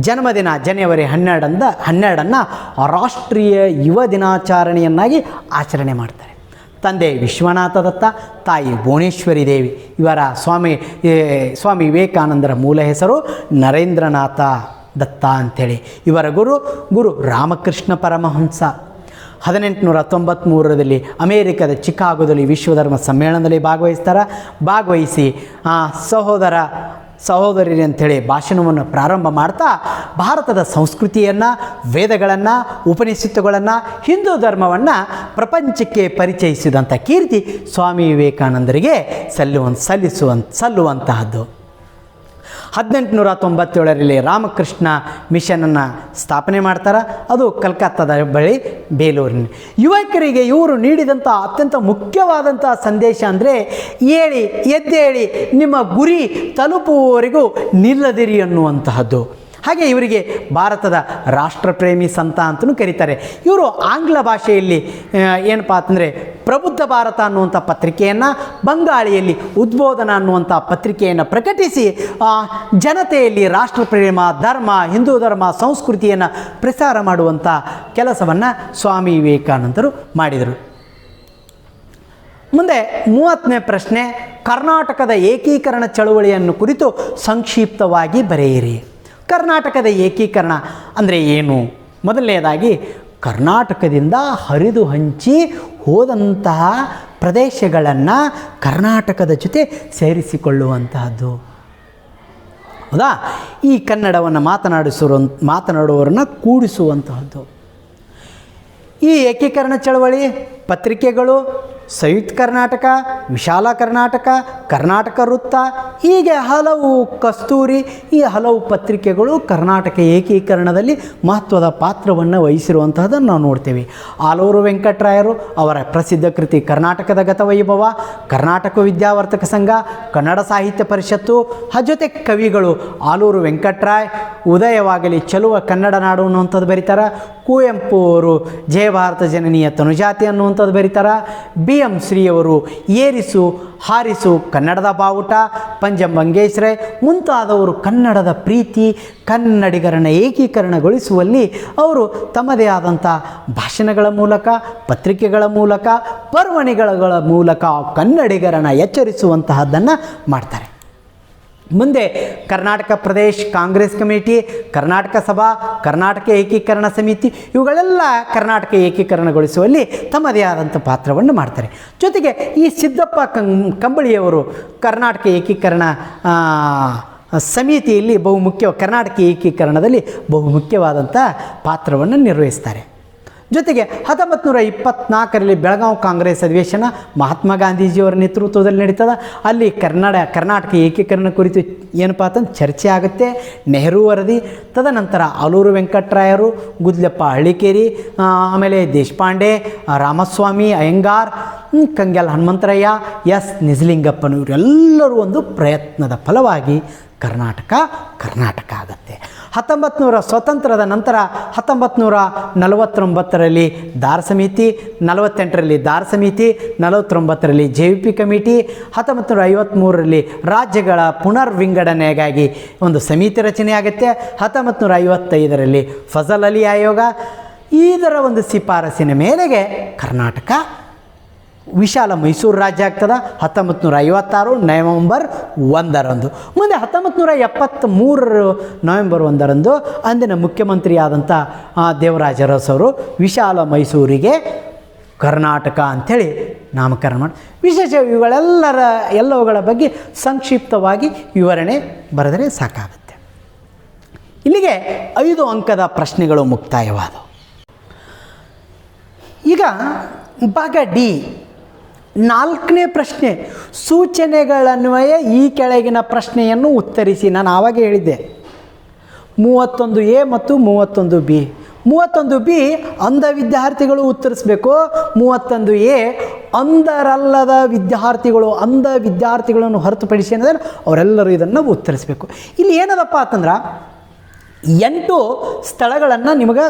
ಜನ್ಮದಿನ ಜನವರಿ 12ನ್ನು ರಾಷ್ಟ್ರೀಯ ಯುವ ದಿನಾಚರಣೆಯನ್ನಾಗಿ ಆಚರಣೆ ಮಾಡ್ತಾರೆ. ತಂದೆ ವಿಶ್ವನಾಥ ದತ್ತ, ತಾಯಿ ಭುವನೇಶ್ವರಿ ದೇವಿ. ಇವರ ಸ್ವಾಮಿ ವಿವೇಕಾನಂದರ ಮೂಲ ಹೆಸರು ನರೇಂದ್ರನಾಥ ದತ್ತ ಅಂಥೇಳಿ. ಇವರ ಗುರು ರಾಮಕೃಷ್ಣ ಪರಮಹಂಸ. 1893ರಲ್ಲಿ ಅಮೇರಿಕದ ಚಿಕಾಗೋದಲ್ಲಿ ವಿಶ್ವಧರ್ಮ ಸಮ್ಮೇಳನದಲ್ಲಿ ಭಾಗವಹಿಸಿ ಸಹೋದರಿ ಅಂಥೇಳಿ ಭಾಷಣವನ್ನು ಪ್ರಾರಂಭ ಮಾಡ್ತಾ ಭಾರತದ ಸಂಸ್ಕೃತಿಯನ್ನು, ವೇದಗಳನ್ನು, ಉಪನಿಷತ್ತುಗಳನ್ನು, ಹಿಂದೂ ಧರ್ಮವನ್ನು ಪ್ರಪಂಚಕ್ಕೆ ಪರಿಚಯಿಸಿದಂಥ ಕೀರ್ತಿ ಸ್ವಾಮಿ ವಿವೇಕಾನಂದರಿಗೆ ಸಲ್ಲುವಂತಹದ್ದು. 1897ರಲ್ಲಿ ರಾಮಕೃಷ್ಣ ಮಿಷನನ್ನು ಸ್ಥಾಪನೆ ಮಾಡ್ತಾರೆ. ಅದು ಕಲ್ಕತ್ತಾದ ಬಳಿ ಬೇಲೂರಿನ. ಯುವಕರಿಗೆ ಇವರು ನೀಡಿದಂಥ ಅತ್ಯಂತ ಮುಖ್ಯವಾದಂಥ ಸಂದೇಶ ಅಂದರೆ ಎದ್ದೇಳಿ ನಿಮ್ಮ ಗುರಿ ತಲುಪುವವರೆಗೂ ನಿಲ್ಲದಿರಿ ಅನ್ನುವಂತಹದ್ದು. ಹಾಗೆ ಇವರಿಗೆ ಭಾರತದ ರಾಷ್ಟ್ರಪ್ರೇಮಿ ಸಂತ ಅಂತಲೂ ಕರೀತಾರೆ. ಇವರು ಆಂಗ್ಲ ಭಾಷೆಯಲ್ಲಿ ಏನಪ್ಪ ಅಂತಂದರೆ ಪ್ರಬುದ್ಧ ಭಾರತ ಅನ್ನುವಂಥ ಪತ್ರಿಕೆಯನ್ನು, ಬಂಗಾಳಿಯಲ್ಲಿ ಉದ್ಬೋಧನ ಅನ್ನುವಂಥ ಪತ್ರಿಕೆಯನ್ನು ಪ್ರಕಟಿಸಿ ಜನತೆಯಲ್ಲಿ ರಾಷ್ಟ್ರಪ್ರೇಮ, ಧರ್ಮ, ಹಿಂದೂ ಧರ್ಮ, ಸಂಸ್ಕೃತಿಯನ್ನು ಪ್ರಸಾರ ಮಾಡುವಂಥ ಕೆಲಸವನ್ನು ಸ್ವಾಮಿ ವಿವೇಕಾನಂದರು ಮಾಡಿದರು. ಮುಂದೆ 30ನೇ ಪ್ರಶ್ನೆ, ಕರ್ನಾಟಕದ ಏಕೀಕರಣ ಚಳವಳಿಯನ್ನು ಕುರಿತು ಸಂಕ್ಷಿಪ್ತವಾಗಿ ಬರೆಯಿರಿ. ಕರ್ನಾಟಕದ ಏಕೀಕರಣ ಅಂದರೆ ಏನು? ಮೊದಲನೇದಾಗಿ ಕರ್ನಾಟಕದಿಂದ ಹರಿದು ಹಂಚಿ ಹೋದಂತಹ ಪ್ರದೇಶಗಳನ್ನು ಕರ್ನಾಟಕದ ಜೊತೆ ಸೇರಿಸಿಕೊಳ್ಳುವಂತಹದ್ದು. ಹೌದಾ? ಈ ಕನ್ನಡವನ್ನು ಮಾತನಾಡುವವರನ್ನು ಕೂಡಿಸುವಂತಹದ್ದು. ಈ ಏಕೀಕರಣ ಚಳವಳಿ ಪತ್ರಿಕೆಗಳು ಸಂಯುಕ್ತ ಕರ್ನಾಟಕ, ವಿಶಾಲ ಕರ್ನಾಟಕ, ಕರ್ನಾಟಕ ವೃತ್ತ, ಹೀಗೆ ಹಲವು ಕಸ್ತೂರಿ, ಈ ಹಲವು ಪತ್ರಿಕೆಗಳು ಕರ್ನಾಟಕ ಏಕೀಕರಣದಲ್ಲಿ ಮಹತ್ವದ ಪಾತ್ರವನ್ನು ವಹಿಸಿರುವಂತಹದ್ದನ್ನು ನಾವು ನೋಡ್ತೇವೆ. ಆಲೂರು ವೆಂಕಟರಾಯರು ಅವರ ಪ್ರಸಿದ್ಧ ಕೃತಿ ಕರ್ನಾಟಕದ ಗತವೈಭವ, ಕರ್ನಾಟಕ ವಿದ್ಯಾವರ್ತಕ ಸಂಘ, ಕನ್ನಡ ಸಾಹಿತ್ಯ ಪರಿಷತ್ತು, ಜೊತೆ ಕವಿಗಳು ಆಲೂರು ವೆಂಕಟರಾಯ್ ಉದಯವಾಗಲಿ ಚೆಲುವ ಕನ್ನಡ ನಾಡು ಅನ್ನುವಂಥದ್ದು ಬರೀತಾರೆ. ಕುವೆಂಪು ಅವರು ಜಯ ಭಾರತ ಜನನೀಯ ತನುಜಾತಿ ಅನ್ನುವಂಥದ್ದು ಬರೀತಾರೆ. BM ಶ್ರೀಯವರು ಏರಿಸು ಹಾರಿಸು ಕನ್ನಡದ ಬಾವುಟ, ಪಂಜಂ ಮಂಗೇಶ್ರೇ ಮುಂತಾದವರು ಕನ್ನಡದ ಪ್ರೀತಿ, ಕನ್ನಡಿಗರನ್ನು ಏಕೀಕರಣಗೊಳಿಸುವಲ್ಲಿ ಅವರು ತಮ್ಮದೇ ಆದಂಥ ಭಾಷಣಗಳ ಮೂಲಕ, ಪತ್ರಿಕೆಗಳ ಮೂಲಕ, ಬರವಣಿಗೆಗಳ ಮೂಲಕ ಕನ್ನಡಿಗರನ್ನು ಎಚ್ಚರಿಸುವಂತಹದ್ದನ್ನು ಮಾಡ್ತಾರೆ. ಮುಂದೆ ಕರ್ನಾಟಕ ಪ್ರದೇಶ್ ಕಾಂಗ್ರೆಸ್ ಕಮಿಟಿ, ಕರ್ನಾಟಕ ಸಭಾ, ಕರ್ನಾಟಕ ಏಕೀಕರಣ ಸಮಿತಿ ಇವುಗಳೆಲ್ಲ ಕರ್ನಾಟಕ ಏಕೀಕರಣಗೊಳಿಸುವಲ್ಲಿ ತಮ್ಮದೇ ಆದಂಥ ಪಾತ್ರವನ್ನು ಮಾಡ್ತಾರೆ. ಜೊತೆಗೆ ಈ ಸಿದ್ದಪ್ಪ ಕಂಬಳಿಯವರು ಕರ್ನಾಟಕ ಏಕೀಕರಣ ಸಮಿತಿಯಲ್ಲಿ ಕರ್ನಾಟಕ ಏಕೀಕರಣದಲ್ಲಿ ಬಹುಮುಖ್ಯವಾದಂಥ ಪಾತ್ರವನ್ನು ನಿರ್ವಹಿಸ್ತಾರೆ. ಜೊತೆಗೆ 1924ರಲ್ಲಿ ಬೆಳಗಾವಿ ಕಾಂಗ್ರೆಸ್ ಅಧಿವೇಶನ ಮಹಾತ್ಮ ಗಾಂಧೀಜಿಯವರ ನೇತೃತ್ವದಲ್ಲಿ ನಡೀತದೆ. ಅಲ್ಲಿ ಕರ್ನಾಟಕ ಏಕೀಕರಣ ಕುರಿತು ಏನಪ್ಪ ಅಂತಂದು ಚರ್ಚೆ ಆಗುತ್ತೆ. ನೆಹರು ವರದಿ, ತದನಂತರ ಆಲೂರು ವೆಂಕಟರಾಯರು, ಗುದ್ಲೆಪ್ಪ ಹಳ್ಳಿಕೇರಿ, ಆಮೇಲೆ ದೇಶಪಾಂಡೆ, ರಾಮಸ್ವಾಮಿ ಅಯ್ಯಂಗಾರ್, ಕಂಗ್ಯಾಲ್ ಹನುಮಂತರಯ್ಯ, ಎಸ್ ನಿಜಲಿಂಗಪ್ಪನ ಇವರೆಲ್ಲರೂ ಒಂದು ಪ್ರಯತ್ನದ ಫಲವಾಗಿ ಕರ್ನಾಟಕ ಆಗುತ್ತೆ. 1900 ಸ್ವಾತಂತ್ರ್ಯದ ನಂತರ 1949ರಲ್ಲಿ ದಾರ್ ಸಮಿತಿ, 48ರಲ್ಲಿ ದಾರ್ ಸಮಿತಿ, 49ರಲ್ಲಿ JVP ಕಮಿಟಿ, 1953ರಲ್ಲಿ ರಾಜ್ಯಗಳ ಪುನರ್ವಿಂಗಡಣೆಗಾಗಿ ಒಂದು ಸಮಿತಿ ರಚನೆ ಆಗುತ್ತೆ. 1955ರಲ್ಲಿ ಫಜಲ್ ಅಲಿ ಆಯೋಗ. ಇದರ ಒಂದು ಶಿಫಾರಸಿನ ಮೇರೆಗೆ ಕರ್ನಾಟಕ ವಿಶಾಲ ಮೈಸೂರು ರಾಜ್ಯ ಆಗ್ತದೆ 1956 ನವೆಂಬರ್ 1ರಂದು. ಮುಂದೆ 1973 ನವೆಂಬರ್ 1ರಂದು ಅಂದಿನ ಮುಖ್ಯಮಂತ್ರಿಯಾದಂಥ ದೇವರಾಜ ಅರಸು ಅವರು ವಿಶಾಲ ಮೈಸೂರಿಗೆ ಕರ್ನಾಟಕ ಅಂಥೇಳಿ ನಾಮಕರಣ ಮಾಡಿ ವಿಶೇಷ ಎಲ್ಲವುಗಳ ಬಗ್ಗೆ ಸಂಕ್ಷಿಪ್ತವಾಗಿ ವಿವರಣೆ ಬರೆದರೆ ಸಾಕಾಗುತ್ತೆ. ಇಲ್ಲಿಗೆ 5 ಅಂಕದ ಪ್ರಶ್ನೆಗಳು ಮುಕ್ತಾಯವಾದವು. ಈಗ ಭಾಗ ಡಿ 4ನೇ ಪ್ರಶ್ನೆ, ಸೂಚನೆಗಳನ್ವಯ ಈ ಕೆಳಗಿನ ಪ್ರಶ್ನೆಯನ್ನು ಉತ್ತರಿಸಿ. ನಾನು ಆವಾಗ ಹೇಳಿದ್ದೆ 31A ಮತ್ತು 31B. 31B ಅಂಧ ವಿದ್ಯಾರ್ಥಿಗಳು ಉತ್ತರಿಸಬೇಕು, 31A ಅಂಧರಲ್ಲದ ಅಂಧ ವಿದ್ಯಾರ್ಥಿಗಳನ್ನು ಹೊರತುಪಡಿಸಿ ಅಂದರೆ ಅವರೆಲ್ಲರೂ ಇದನ್ನು ಉತ್ತರಿಸಬೇಕು. ಇಲ್ಲಿ ಏನದಪ್ಪ ಅಂತಂದ್ರೆ 8 ಸ್ಥಳಗಳನ್ನು ನಿಮಗೆ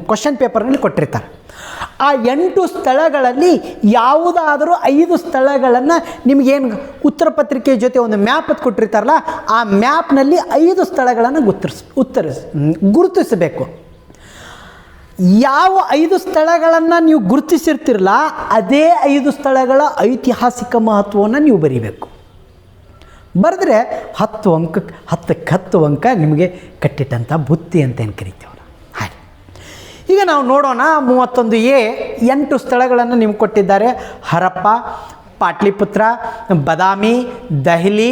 ಕ್ವಶನ್ ಪೇಪರ್ನಲ್ಲಿ ಕೊಟ್ಟಿರ್ತಾರೆ. ಆ 8 ಸ್ಥಳಗಳಲ್ಲಿ ಯಾವುದಾದರೂ 5 ಸ್ಥಳಗಳನ್ನು ನಿಮಗೇನು ಉತ್ತರ ಪತ್ರಿಕೆ ಜೊತೆ ಒಂದು ಮ್ಯಾಪ್ ಕೊಟ್ಟಿರ್ತಾರಲ್ಲ, ಆ ಮ್ಯಾಪ್ನಲ್ಲಿ 5 ಸ್ಥಳಗಳನ್ನು ಗುರುತಿಸಬೇಕು. ಯಾವ 5 ಸ್ಥಳಗಳನ್ನು ನೀವು ಗುರುತಿಸಿರ್ತಿರಲ್ಲ, ಅದೇ 5 ಸ್ಥಳಗಳ ಐತಿಹಾಸಿಕ ಮಹತ್ವವನ್ನು ನೀವು ಬರೀಬೇಕು. ಬರೆದ್ರೆ 10 ಅಂಕ ನಿಮಗೆ ಕಟ್ಟಿಟ್ಟಂಥ ಬುತ್ತಿ ಅಂತ ಏನು ಕರಿತೀವಿ. ಹಾಗೆ ಈಗ ನಾವು ನೋಡೋಣ. 31A 8 ಸ್ಥಳಗಳನ್ನು ನಿಮ್ಗೆ ಕೊಟ್ಟಿದ್ದಾರೆ. ಹರಪ್ಪ, ಪಾಟ್ಲಿಪುತ್ರ, ಬದಾಮಿ, ದೆಹಲಿ,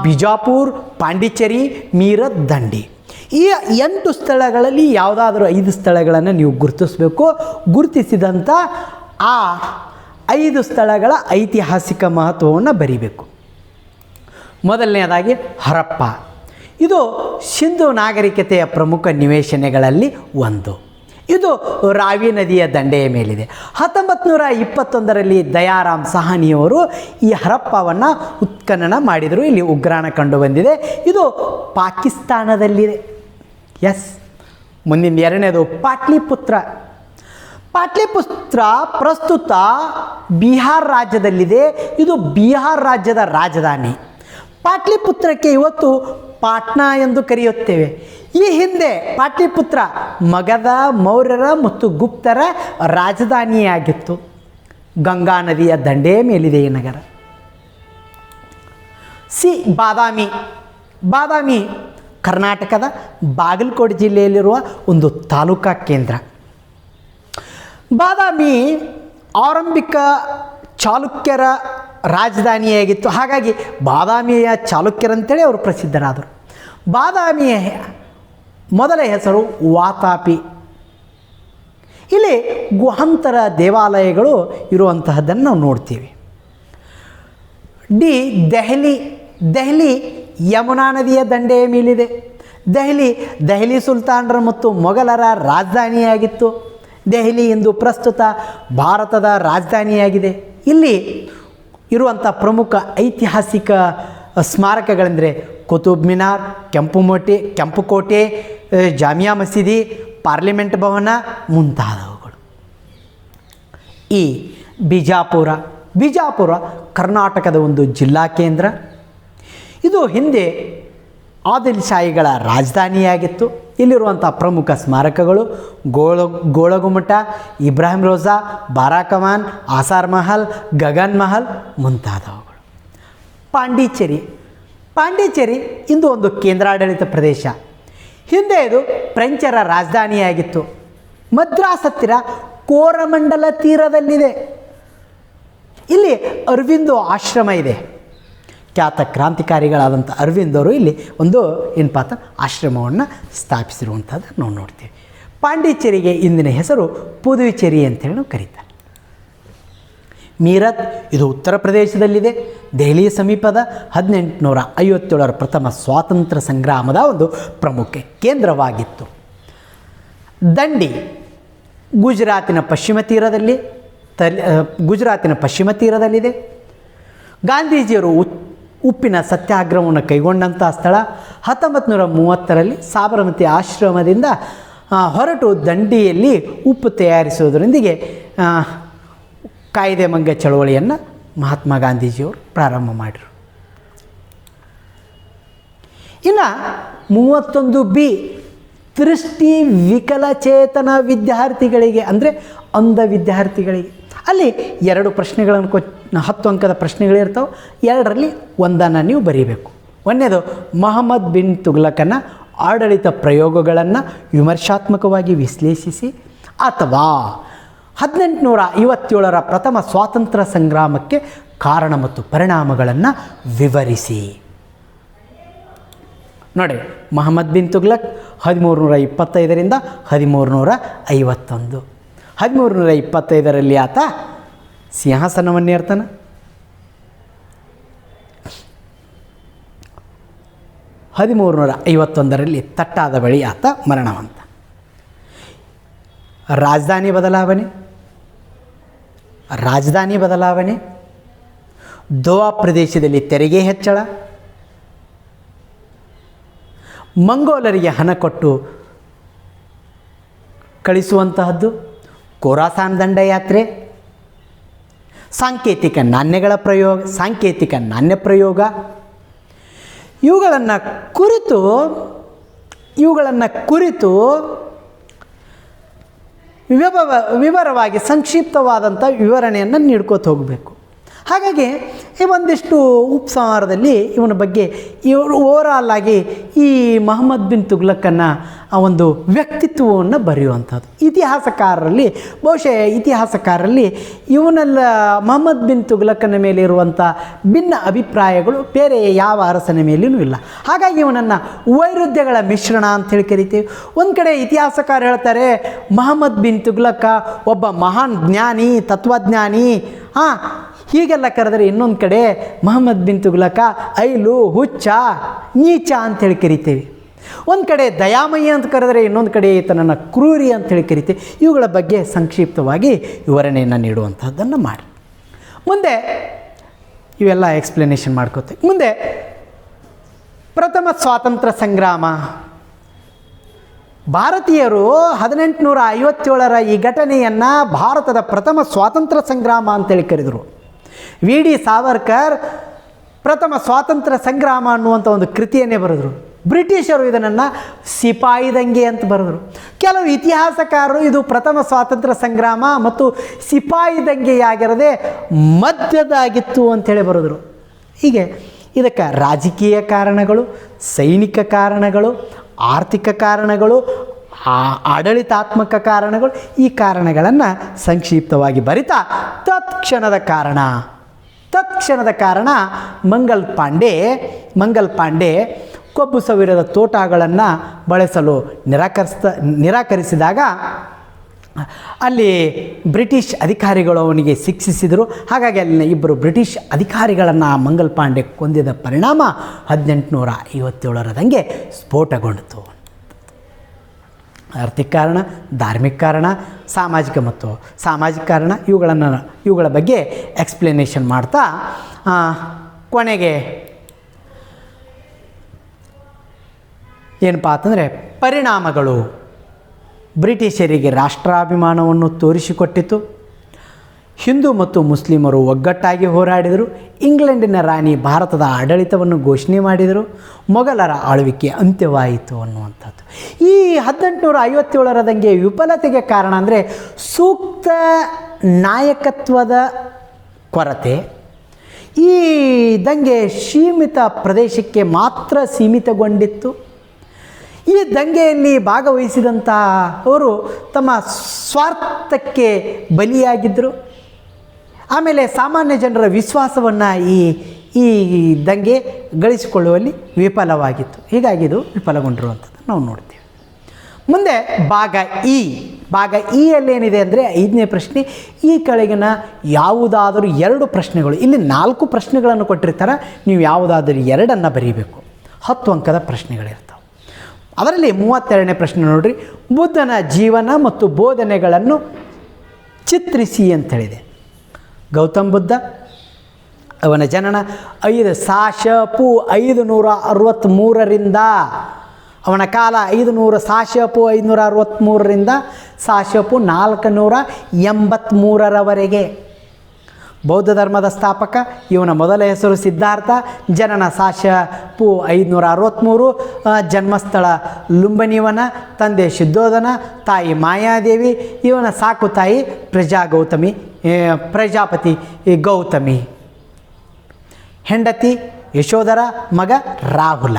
ಬಿಜಾಪುರ್, ಪಾಂಡಿಚೇರಿ, ಮೀರತ್, ದಂಡಿ. ಈ 8 ಸ್ಥಳಗಳಲ್ಲಿ ಯಾವುದಾದ್ರೂ 5 ಸ್ಥಳಗಳನ್ನು ನೀವು ಗುರುತಿಸಬೇಕು. ಗುರುತಿಸಿದಂಥ ಆ 5 ಸ್ಥಳಗಳ ಐತಿಹಾಸಿಕ ಮಹತ್ವವನ್ನು ಬರೀಬೇಕು. ಮೊದಲನೆಯದಾಗಿ ಹರಪ್ಪ. ಇದು ಸಿಂಧು ನಾಗರಿಕತೆಯ ಪ್ರಮುಖ ನಿವೇಶನಗಳಲ್ಲಿ ಒಂದು. ಇದು ರಾವಿ ನದಿಯ ದಂಡೆಯ ಮೇಲಿದೆ. 1921ರಲ್ಲಿ ದಯಾರಾಮ್ ಸಹಾನಿಯವರು ಈ ಹರಪ್ಪವನ್ನು ಉತ್ಖನನ ಮಾಡಿದರು. ಇಲ್ಲಿ ಉಗ್ರಾಣ ಕಂಡು ಬಂದಿದೆ. ಇದು ಪಾಕಿಸ್ತಾನದಲ್ಲಿದೆ. ಎಸ್. ಮುಂದಿನ 2ನೇದು ಪಾಟ್ಲಿಪುತ್ರ. ಪಾಟ್ಲಿಪುತ್ರ ಪ್ರಸ್ತುತ ಬಿಹಾರ್ ರಾಜ್ಯದಲ್ಲಿದೆ. ಇದು ಬಿಹಾರ್ ರಾಜ್ಯದ ರಾಜಧಾನಿ. ಪಾಟ್ಲಿಪುತ್ರಕ್ಕೆ ಇವತ್ತು ಪಾಟ್ನಾ ಎಂದು ಕರೆಯುತ್ತೇವೆ. ಈ ಹಿಂದೆ ಪಾಟ್ಲಿಪುತ್ರ ಮಗಧ, ಮೌರ್ಯರ ಮತ್ತು ಗುಪ್ತರ ರಾಜಧಾನಿಯಾಗಿತ್ತು. ಗಂಗಾ ನದಿಯ ದಂಡೆಯ ಮೇಲಿದೆ ಈ ನಗರ. ಬಾದಾಮಿ ಕರ್ನಾಟಕದ ಬಾಗಲಕೋಟೆ ಜಿಲ್ಲೆಯಲ್ಲಿರುವ ಒಂದು ತಾಲೂಕಾ ಕೇಂದ್ರ. ಬಾದಾಮಿ ಆರಂಭಿಕ ಚಾಲುಕ್ಯರ ರಾಜಧಾನಿಯಾಗಿತ್ತು. ಹಾಗಾಗಿ ಬಾದಾಮಿಯ ಚಾಲುಕ್ಯರಂತೇಳಿ ಅವರು ಪ್ರಸಿದ್ಧರಾದರು. ಬಾದಾಮಿಯ ಮೊದಲ ಹೆಸರು ವಾತಾಪಿ. ಇಲ್ಲಿ ಗುಹಾಂತರ ದೇವಾಲಯಗಳು ಇರುವಂತಹದ್ದನ್ನು ನಾವು ನೋಡ್ತೀವಿ. ದೆಹಲಿ ಯಮುನಾ ನದಿಯ ದಂಡೆಯ ಮೇಲಿದೆ. ದೆಹಲಿ ಸುಲ್ತಾನರ ಮತ್ತು ಮೊಘಲರ ರಾಜಧಾನಿಯಾಗಿತ್ತು. ದೆಹಲಿ ಇಂದು ಪ್ರಸ್ತುತ ಭಾರತದ ರಾಜಧಾನಿಯಾಗಿದೆ. ಇಲ್ಲಿ ಇರುವಂಥ ಪ್ರಮುಖ ಐತಿಹಾಸಿಕ ಸ್ಮಾರಕಗಳೆಂದರೆ ಕುತುಬ್ ಮಿನಾರ್, ಕೆಂಪುಕೋಟೆ, ಜಾಮಿಯಾ ಮಸೀದಿ, ಪಾರ್ಲಿಮೆಂಟ್ ಭವನ ಮುಂತಾದವುಗಳು. ಈ ಬಿಜಾಪುರ ಕರ್ನಾಟಕದ ಒಂದು ಜಿಲ್ಲಾ ಕೇಂದ್ರ. ಇದು ಹಿಂದೆ ಆದಿಲ್ಶಾಹಿಗಳ ರಾಜಧಾನಿಯಾಗಿತ್ತು. ಇಲ್ಲಿರುವಂಥ ಪ್ರಮುಖ ಸ್ಮಾರಕಗಳು ಗೋಳಗುಮ್ಮಟ, ಇಬ್ರಾಹಿಂ ರೋಜಾ, ಬಾರಾಕಮಾನ್, ಆಸಾರ್ ಮಹಲ್, ಗಗನ್ ಮಹಲ್ ಮುಂತಾದವುಗಳು. ಪಾಂಡಿಚೇರಿ ಇಂದು ಒಂದು ಕೇಂದ್ರಾಡಳಿತ ಪ್ರದೇಶ. ಹಿಂದೆ ಇದು ಫ್ರೆಂಚರ ರಾಜಧಾನಿಯಾಗಿತ್ತು. ಮದ್ರಾಸ್ ಹತ್ತಿರ ಕೋರಮಂಡಲ ತೀರದಲ್ಲಿದೆ. ಇಲ್ಲಿ ಅರವಿಂದೋ ಆಶ್ರಮ ಇದೆ. ಖ್ಯಾತ ಕ್ರಾಂತಿಕಾರಿಗಳಾದಂಥ ಅರವಿಂದವರು ಇಲ್ಲಿ ಒಂದು ಏನಪ್ಪ ಅಂತ ಆಶ್ರಮವನ್ನು ಸ್ಥಾಪಿಸಿರುವಂಥದ್ದು ನಾವು ನೋಡ್ತೀವಿ. ಪಾಂಡಿಚೇರಿಗೆ ಇಂದಿನ ಹೆಸರು ಪುದುಚೇರಿ ಅಂತೇಳಿ ನಾವು ಕರೀತಾರೆ. ಮೀರತ್ ಇದು ಉತ್ತರ ಪ್ರದೇಶದಲ್ಲಿದೆ. ದೆಹಲಿಯ ಸಮೀಪದ 1857ರ ಪ್ರಥಮ ಸ್ವಾತಂತ್ರ್ಯ ಸಂಗ್ರಾಮದ ಒಂದು ಪ್ರಮುಖ ಕೇಂದ್ರವಾಗಿತ್ತು. ದಂಡಿ ಗುಜರಾತಿನ ಪಶ್ಚಿಮ ತೀರದಲ್ಲಿದೆ. ಗಾಂಧೀಜಿಯವರು ಉಪ್ಪಿನ ಸತ್ಯಾಗ್ರಹವನ್ನು ಕೈಗೊಂಡಂಥ ಸ್ಥಳ. 1930ರಲ್ಲಿ ಸಾಬರಮತಿ ಆಶ್ರಮದಿಂದ ಹೊರಟು ದಂಡಿಯಲ್ಲಿ ಉಪ್ಪು ತಯಾರಿಸುವುದರೊಂದಿಗೆ ಕಾಯಿದೆ ಮಂಗ ಚಳವಳಿಯನ್ನು ಮಹಾತ್ಮ ಗಾಂಧೀಜಿಯವರು ಪ್ರಾರಂಭ ಮಾಡಿದರು. ಇನ್ನು 31B ದೃಷ್ಟಿ ವಿಕಲಚೇತನ ವಿದ್ಯಾರ್ಥಿಗಳಿಗೆ ಅಂದರೆ ಅಂಧ ವಿದ್ಯಾರ್ಥಿಗಳಿಗೆ. ಅಲ್ಲಿ 2 ಪ್ರಶ್ನೆಗಳನ್ನು 10 ಅಂಕದ ಪ್ರಶ್ನೆಗಳಿರ್ತಾವೆ. 2ರಲ್ಲಿ ಒಂದನ್ನು ನೀವು ಬರೀಬೇಕು. ಒಂದನೇದು ಮೊಹಮ್ಮದ್ ಬಿನ್ ತುಘಲಕನ ಆಡಳಿತ ಪ್ರಯೋಗಗಳನ್ನು ವಿಮರ್ಶಾತ್ಮಕವಾಗಿ ವಿಶ್ಲೇಷಿಸಿ, ಅಥವಾ 1857ರ ಪ್ರಥಮ ಸ್ವಾತಂತ್ರ್ಯ ಸಂಗ್ರಾಮಕ್ಕೆ ಕಾರಣ ಮತ್ತು ಪರಿಣಾಮಗಳನ್ನು ವಿವರಿಸಿ. ನೋಡಿ, ಮೊಹಮ್ಮದ್ ಬಿನ್ ತುಘಲಕ್ 1325ರಿಂದ 1351, 1325ರಲ್ಲಿ ಆತ ಸಿಂಹಾಸನವನ್ನೇರ್ತಾನೆ. 1351ರಲ್ಲಿ ತಟ್ಟಾದ ಬಳಿ ಆತ ಮರಣವಂತ. ರಾಜಧಾನಿ ಬದಲಾವಣೆ, ದೋವಾ ಪ್ರದೇಶದಲ್ಲಿ ತೆರಿಗೆ ಹೆಚ್ಚಳ, ಮಂಗೋಲರಿಗೆ ಹಣ ಕೊಟ್ಟು ಕಳಿಸುವಂತಹದ್ದು, ಖೋರಾಸಾನ್ ದಂಡಯಾತ್ರೆ, ಸಾಂಕೇತಿಕ ನಾಣ್ಯ ಪ್ರಯೋಗ ಇವುಗಳನ್ನು ಕುರಿತು ವಿವರವಾಗಿ ಸಂಕ್ಷಿಪ್ತವಾದಂಥ ವಿವರಣೆಯನ್ನು ನೀಡ್ಕೋತ ಹೋಗಬೇಕು. ಹಾಗಾಗಿ ಈ ಒಂದಿಷ್ಟು ಉಪಸಂಹಾರದಲ್ಲಿ ಇವನ ಬಗ್ಗೆ ಓವರಾಲ್ ಆಗಿ ಈ ಮೊಹಮ್ಮದ್ ಬಿನ್ ತುಘಲಕನ ಆ ಒಂದು ವ್ಯಕ್ತಿತ್ವವನ್ನು ಬರೆಯುವಂಥದ್ದು. ಇತಿಹಾಸಕಾರರಲ್ಲಿ ಇವನೆಲ್ಲ ಮೊಹಮ್ಮದ್ ಬಿನ್ ತುಘಲಕನ ಮೇಲೆ ಇರುವಂಥ ಭಿನ್ನ ಅಭಿಪ್ರಾಯಗಳು ಬೇರೆ ಯಾವ ಅರಸನ ಮೇಲೂ ಇಲ್ಲ. ಹಾಗಾಗಿ ಇವನನ್ನು ವೈರುಧ್ಯಗಳ ಮಿಶ್ರಣ ಅಂಥೇಳಿ ಕರಿತೀವಿ. ಒಂದು ಕಡೆ ಇತಿಹಾಸಕಾರ ಹೇಳ್ತಾರೆ ಮೊಹಮ್ಮದ್ ಬಿನ್ ತುಘಲಕ ಒಬ್ಬ ಮಹಾನ್ ಜ್ಞಾನಿ, ತತ್ವಜ್ಞಾನಿ, ಹೀಗೆಲ್ಲ ಕರೆದರೆ ಇನ್ನೊಂದು ಕಡೆ ಮೊಹಮ್ಮದ್ ಬಿನ್ ತುಘಲಕ ಐಲು, ಹುಚ್ಚ, ನೀಚ ಅಂಥೇಳಿ ಕರಿತೇವೆ. ಒಂದು ಕಡೆ ದಯಾಮಯಿ ಅಂತ ಕರೆದರೆ ಇನ್ನೊಂದು ಕಡೆ ಈತನನ್ನು ಕ್ರೂರಿ ಅಂಥೇಳಿ ಕರಿತೇವೆ. ಇವುಗಳ ಬಗ್ಗೆ ಸಂಕ್ಷಿಪ್ತವಾಗಿ ವಿವರಣೆಯನ್ನು ನೀಡುವಂಥದ್ದನ್ನು ಮಾಡಿ ಮುಂದೆ ಇವೆಲ್ಲ ಎಕ್ಸ್ಪ್ಲನೇಷನ್ ಮಾಡ್ಕೋತೇವೆ. ಮುಂದೆ ಪ್ರಥಮ ಸ್ವಾತಂತ್ರ್ಯ ಸಂಗ್ರಾಮ. ಭಾರತೀಯರು 1857ರ ಈ ಘಟನೆಯನ್ನು ಭಾರತದ ಪ್ರಥಮ ಸ್ವಾತಂತ್ರ್ಯ ಸಂಗ್ರಾಮ ಅಂತೇಳಿ ಕರೆದರು. ವಿ ಡಿ ಸಾವರ್ಕರ್ ಪ್ರಥಮ ಸ್ವಾತಂತ್ರ್ಯ ಸಂಗ್ರಾಮ ಅನ್ನುವಂಥ ಒಂದು ಕೃತಿಯನ್ನೇ ಬರೆದರು. ಬ್ರಿಟಿಷರು ಇದನ್ನು ಸಿಪಾಯಿ ದಂಗೆ ಅಂತ ಬರೆದರು. ಕೆಲವು ಇತಿಹಾಸಕಾರರು ಇದು ಪ್ರಥಮ ಸ್ವಾತಂತ್ರ್ಯ ಸಂಗ್ರಾಮ ಮತ್ತು ಸಿಪಾಯಿ ದಂಗೆಯಾಗಿರದೆ ಮಧ್ಯದಾಗಿತ್ತು ಅಂಥೇಳಿ ಬರೆದರು. ಹೀಗೆ ಇದಕ್ಕೆ ರಾಜಕೀಯ ಕಾರಣಗಳು, ಸೈನಿಕ ಕಾರಣಗಳು, ಆರ್ಥಿಕ ಕಾರಣಗಳು, ಆಡಳಿತಾತ್ಮಕ ಕಾರಣಗಳು, ಈ ಕಾರಣಗಳನ್ನು ಸಂಕ್ಷಿಪ್ತವಾಗಿ ಬರಿತಾ ತತ್ಕ್ಷಣದ ಕಾರಣ ಮಂಗಲ್ ಪಾಂಡೆ ಕೊಬ್ಬು ಸವಿರದ ತೋಟಗಳನ್ನು ಬಳಸಲು ನಿರಾಕರಿಸಿದಾಗ ಅಲ್ಲಿ ಬ್ರಿಟಿಷ್ ಅಧಿಕಾರಿಗಳು ಅವನಿಗೆ ಶಿಕ್ಷಿಸಿದರು. ಹಾಗಾಗಿ ಅಲ್ಲಿನ ಇಬ್ಬರು ಬ್ರಿಟಿಷ್ ಅಧಿಕಾರಿಗಳನ್ನು ಮಂಗಲ್ ಪಾಂಡೆ ಕೊಂದಿದ ಪರಿಣಾಮ 1857ರಂಗೆ ಸ್ಫೋಟಗೊಂಡಿತು. ಆರ್ಥಿಕ ಕಾರಣ, ಧಾರ್ಮಿಕ ಕಾರಣ, ಸಾಮಾಜಿಕ ಕಾರಣ ಇವುಗಳ ಬಗ್ಗೆ ಎಕ್ಸ್ಪ್ಲನೇಷನ್ ಮಾಡ್ತಾ ಕೊನೆಗೆ ಏನಪ್ಪ ಅಂತಂದರೆ ಪರಿಣಾಮಗಳು ಬ್ರಿಟಿಷರಿಗೆ ರಾಷ್ಟ್ರಾಭಿಮಾನವನ್ನು ತೋರಿಸಿಕೊಟ್ಟಿತು. ಹಿಂದೂ ಮತ್ತು ಮುಸ್ಲಿಮರು ಒಗ್ಗಟ್ಟಾಗಿ ಹೋರಾಡಿದರು. ಇಂಗ್ಲೆಂಡಿನ ರಾಣಿ ಭಾರತದ ಆಡಳಿತವನ್ನು ಘೋಷಣೆ ಮಾಡಿದರು. ಮೊಘಲರ ಆಳ್ವಿಕೆ ಅಂತ್ಯವಾಯಿತು ಅನ್ನುವಂಥದ್ದು. ಈ 1857ರ ದಂಗೆ ವಿಫಲತೆಗೆ ಕಾರಣ ಅಂದರೆ ಸೂಕ್ತ ನಾಯಕತ್ವದ ಕೊರತೆ. ಈ ದಂಗೆ ಸೀಮಿತ ಪ್ರದೇಶಕ್ಕೆ ಮಾತ್ರ ಸೀಮಿತಗೊಂಡಿತ್ತು. ಈ ದಂಗೆಯಲ್ಲಿ ಭಾಗವಹಿಸಿದಂಥ ಅವರು ತಮ್ಮ ಸ್ವಾರ್ಥಕ್ಕೆ ಬಲಿಯಾಗಿದ್ದರು. ಆಮೇಲೆ ಸಾಮಾನ್ಯ ಜನರ ವಿಶ್ವಾಸವನ್ನು ಈ ದಂಗೆ ಗಳಿಸಿಕೊಳ್ಳುವಲ್ಲಿ ವಿಫಲವಾಗಿತ್ತು. ಹೀಗಾಗಿ ಇದು ವಿಫಲಗೊಂಡಿರುವಂಥದ್ದು ನಾವು ನೋಡ್ತೀವಿ. ಮುಂದೆ ಭಾಗ ಇಯಲ್ಲೇನಿದೆ ಅಂದರೆ 5ನೇ ಪ್ರಶ್ನೆ, ಈ ಕೆಳಗಿನ ಯಾವುದಾದರೂ 2 ಪ್ರಶ್ನೆಗಳು, ಇಲ್ಲಿ 4 ಪ್ರಶ್ನೆಗಳನ್ನು ಕೊಟ್ಟಿರ್ತಾರೆ, ನೀವು ಯಾವುದಾದರೂ 2 ಬರೀಬೇಕು. 10 ಅಂಕದ ಪ್ರಶ್ನೆಗಳಿರ್ತವೆ. ಅದರಲ್ಲಿ 32ನೇ ಪ್ರಶ್ನೆ ನೋಡ್ರಿ, ಬುದ್ಧನ ಜೀವನ ಮತ್ತು ಬೋಧನೆಗಳನ್ನು ಚಿತ್ರಿಸಿ ಅಂತೇಳಿದೆ. ಗೌತಮ್ ಬುದ್ಧ, ಅವನ ಜನನ ಸಾ.ಶ.ಪೂ 563ರಿಂದ, ಅವನ ಕಾಲ 500 ಸಾ.ಶ.ಪೂ 563ರಿಂದ ಸಾ.ಶ.ಪೂ 483ರವರೆಗೆ. ಬೌದ್ಧ ಧರ್ಮದ ಸ್ಥಾಪಕ, ಇವನ ಮೊದಲ ಹೆಸರು ಸಿದ್ಧಾರ್ಥ, ಜನನ ಸಾ.ಶ.ಪೂ 563, ಜನ್ಮಸ್ಥಳ ಲುಂಬನಿವನ, ತಂದೆ ಶುದ್ಧೋಧನ, ತಾಯಿ ಮಾಯಾದೇವಿ, ಇವನ ಸಾಕು ತಾಯಿ ಪ್ರಜಾಪತಿ ಗೌತಮಿ, ಹೆಂಡತಿ ಯಶೋಧರ, ಮಗ ರಾಹುಲ.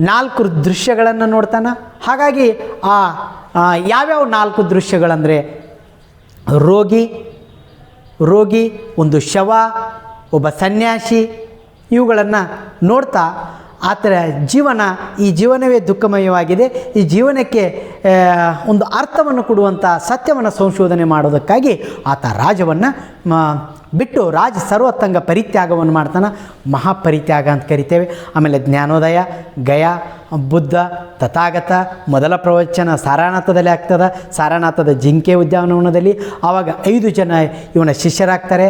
4 ದೃಶ್ಯಗಳನ್ನು ನೋಡ್ತಾನೆ. ಹಾಗಾಗಿ ಯಾವ್ಯಾವ 4 ದೃಶ್ಯಗಳಂದರೆ ರೋಗಿ, ಒಂದು ಶವ, ಒಬ್ಬ ಸನ್ಯಾಸಿ, ಇವುಗಳನ್ನು ನೋಡ್ತಾ ಆತರ ಈ ಜೀವನವೇ ದುಃಖಮಯವಾಗಿದೆ, ಈ ಜೀವನಕ್ಕೆ ಒಂದು ಅರ್ಥವನ್ನು ಕೊಡುವಂಥ ಸತ್ಯವನ್ನು ಸಂಶೋಧನೆ ಮಾಡೋದಕ್ಕಾಗಿ ಆತ ರಾಜವನ್ನು ಬಿಟ್ಟು ಸರ್ವೋತ್ತಂಗ ಪರಿತ್ಯಾಗವನ್ನು ಮಾಡ್ತಾನೆ. ಮಹಾಪರಿತ್ಯಾಗ ಅಂತ ಕರಿತೇವೆ. ಆಮೇಲೆ ಜ್ಞಾನೋದಯ, ಗಯಾ, ಬುದ್ಧ, ತಥಾಗತ, ಮೊದಲ ಪ್ರವಚನ ಸಾರಾನಾಥದಲ್ಲಿ ಆಗ್ತದೆ. ಸಾರಾನಾಥದ ಜಿಂಕೆ ಉದ್ಯಾನವನದಲ್ಲಿ ಆವಾಗ 5 ಜನ ಇವನ ಶಿಷ್ಯರಾಗ್ತಾರೆ.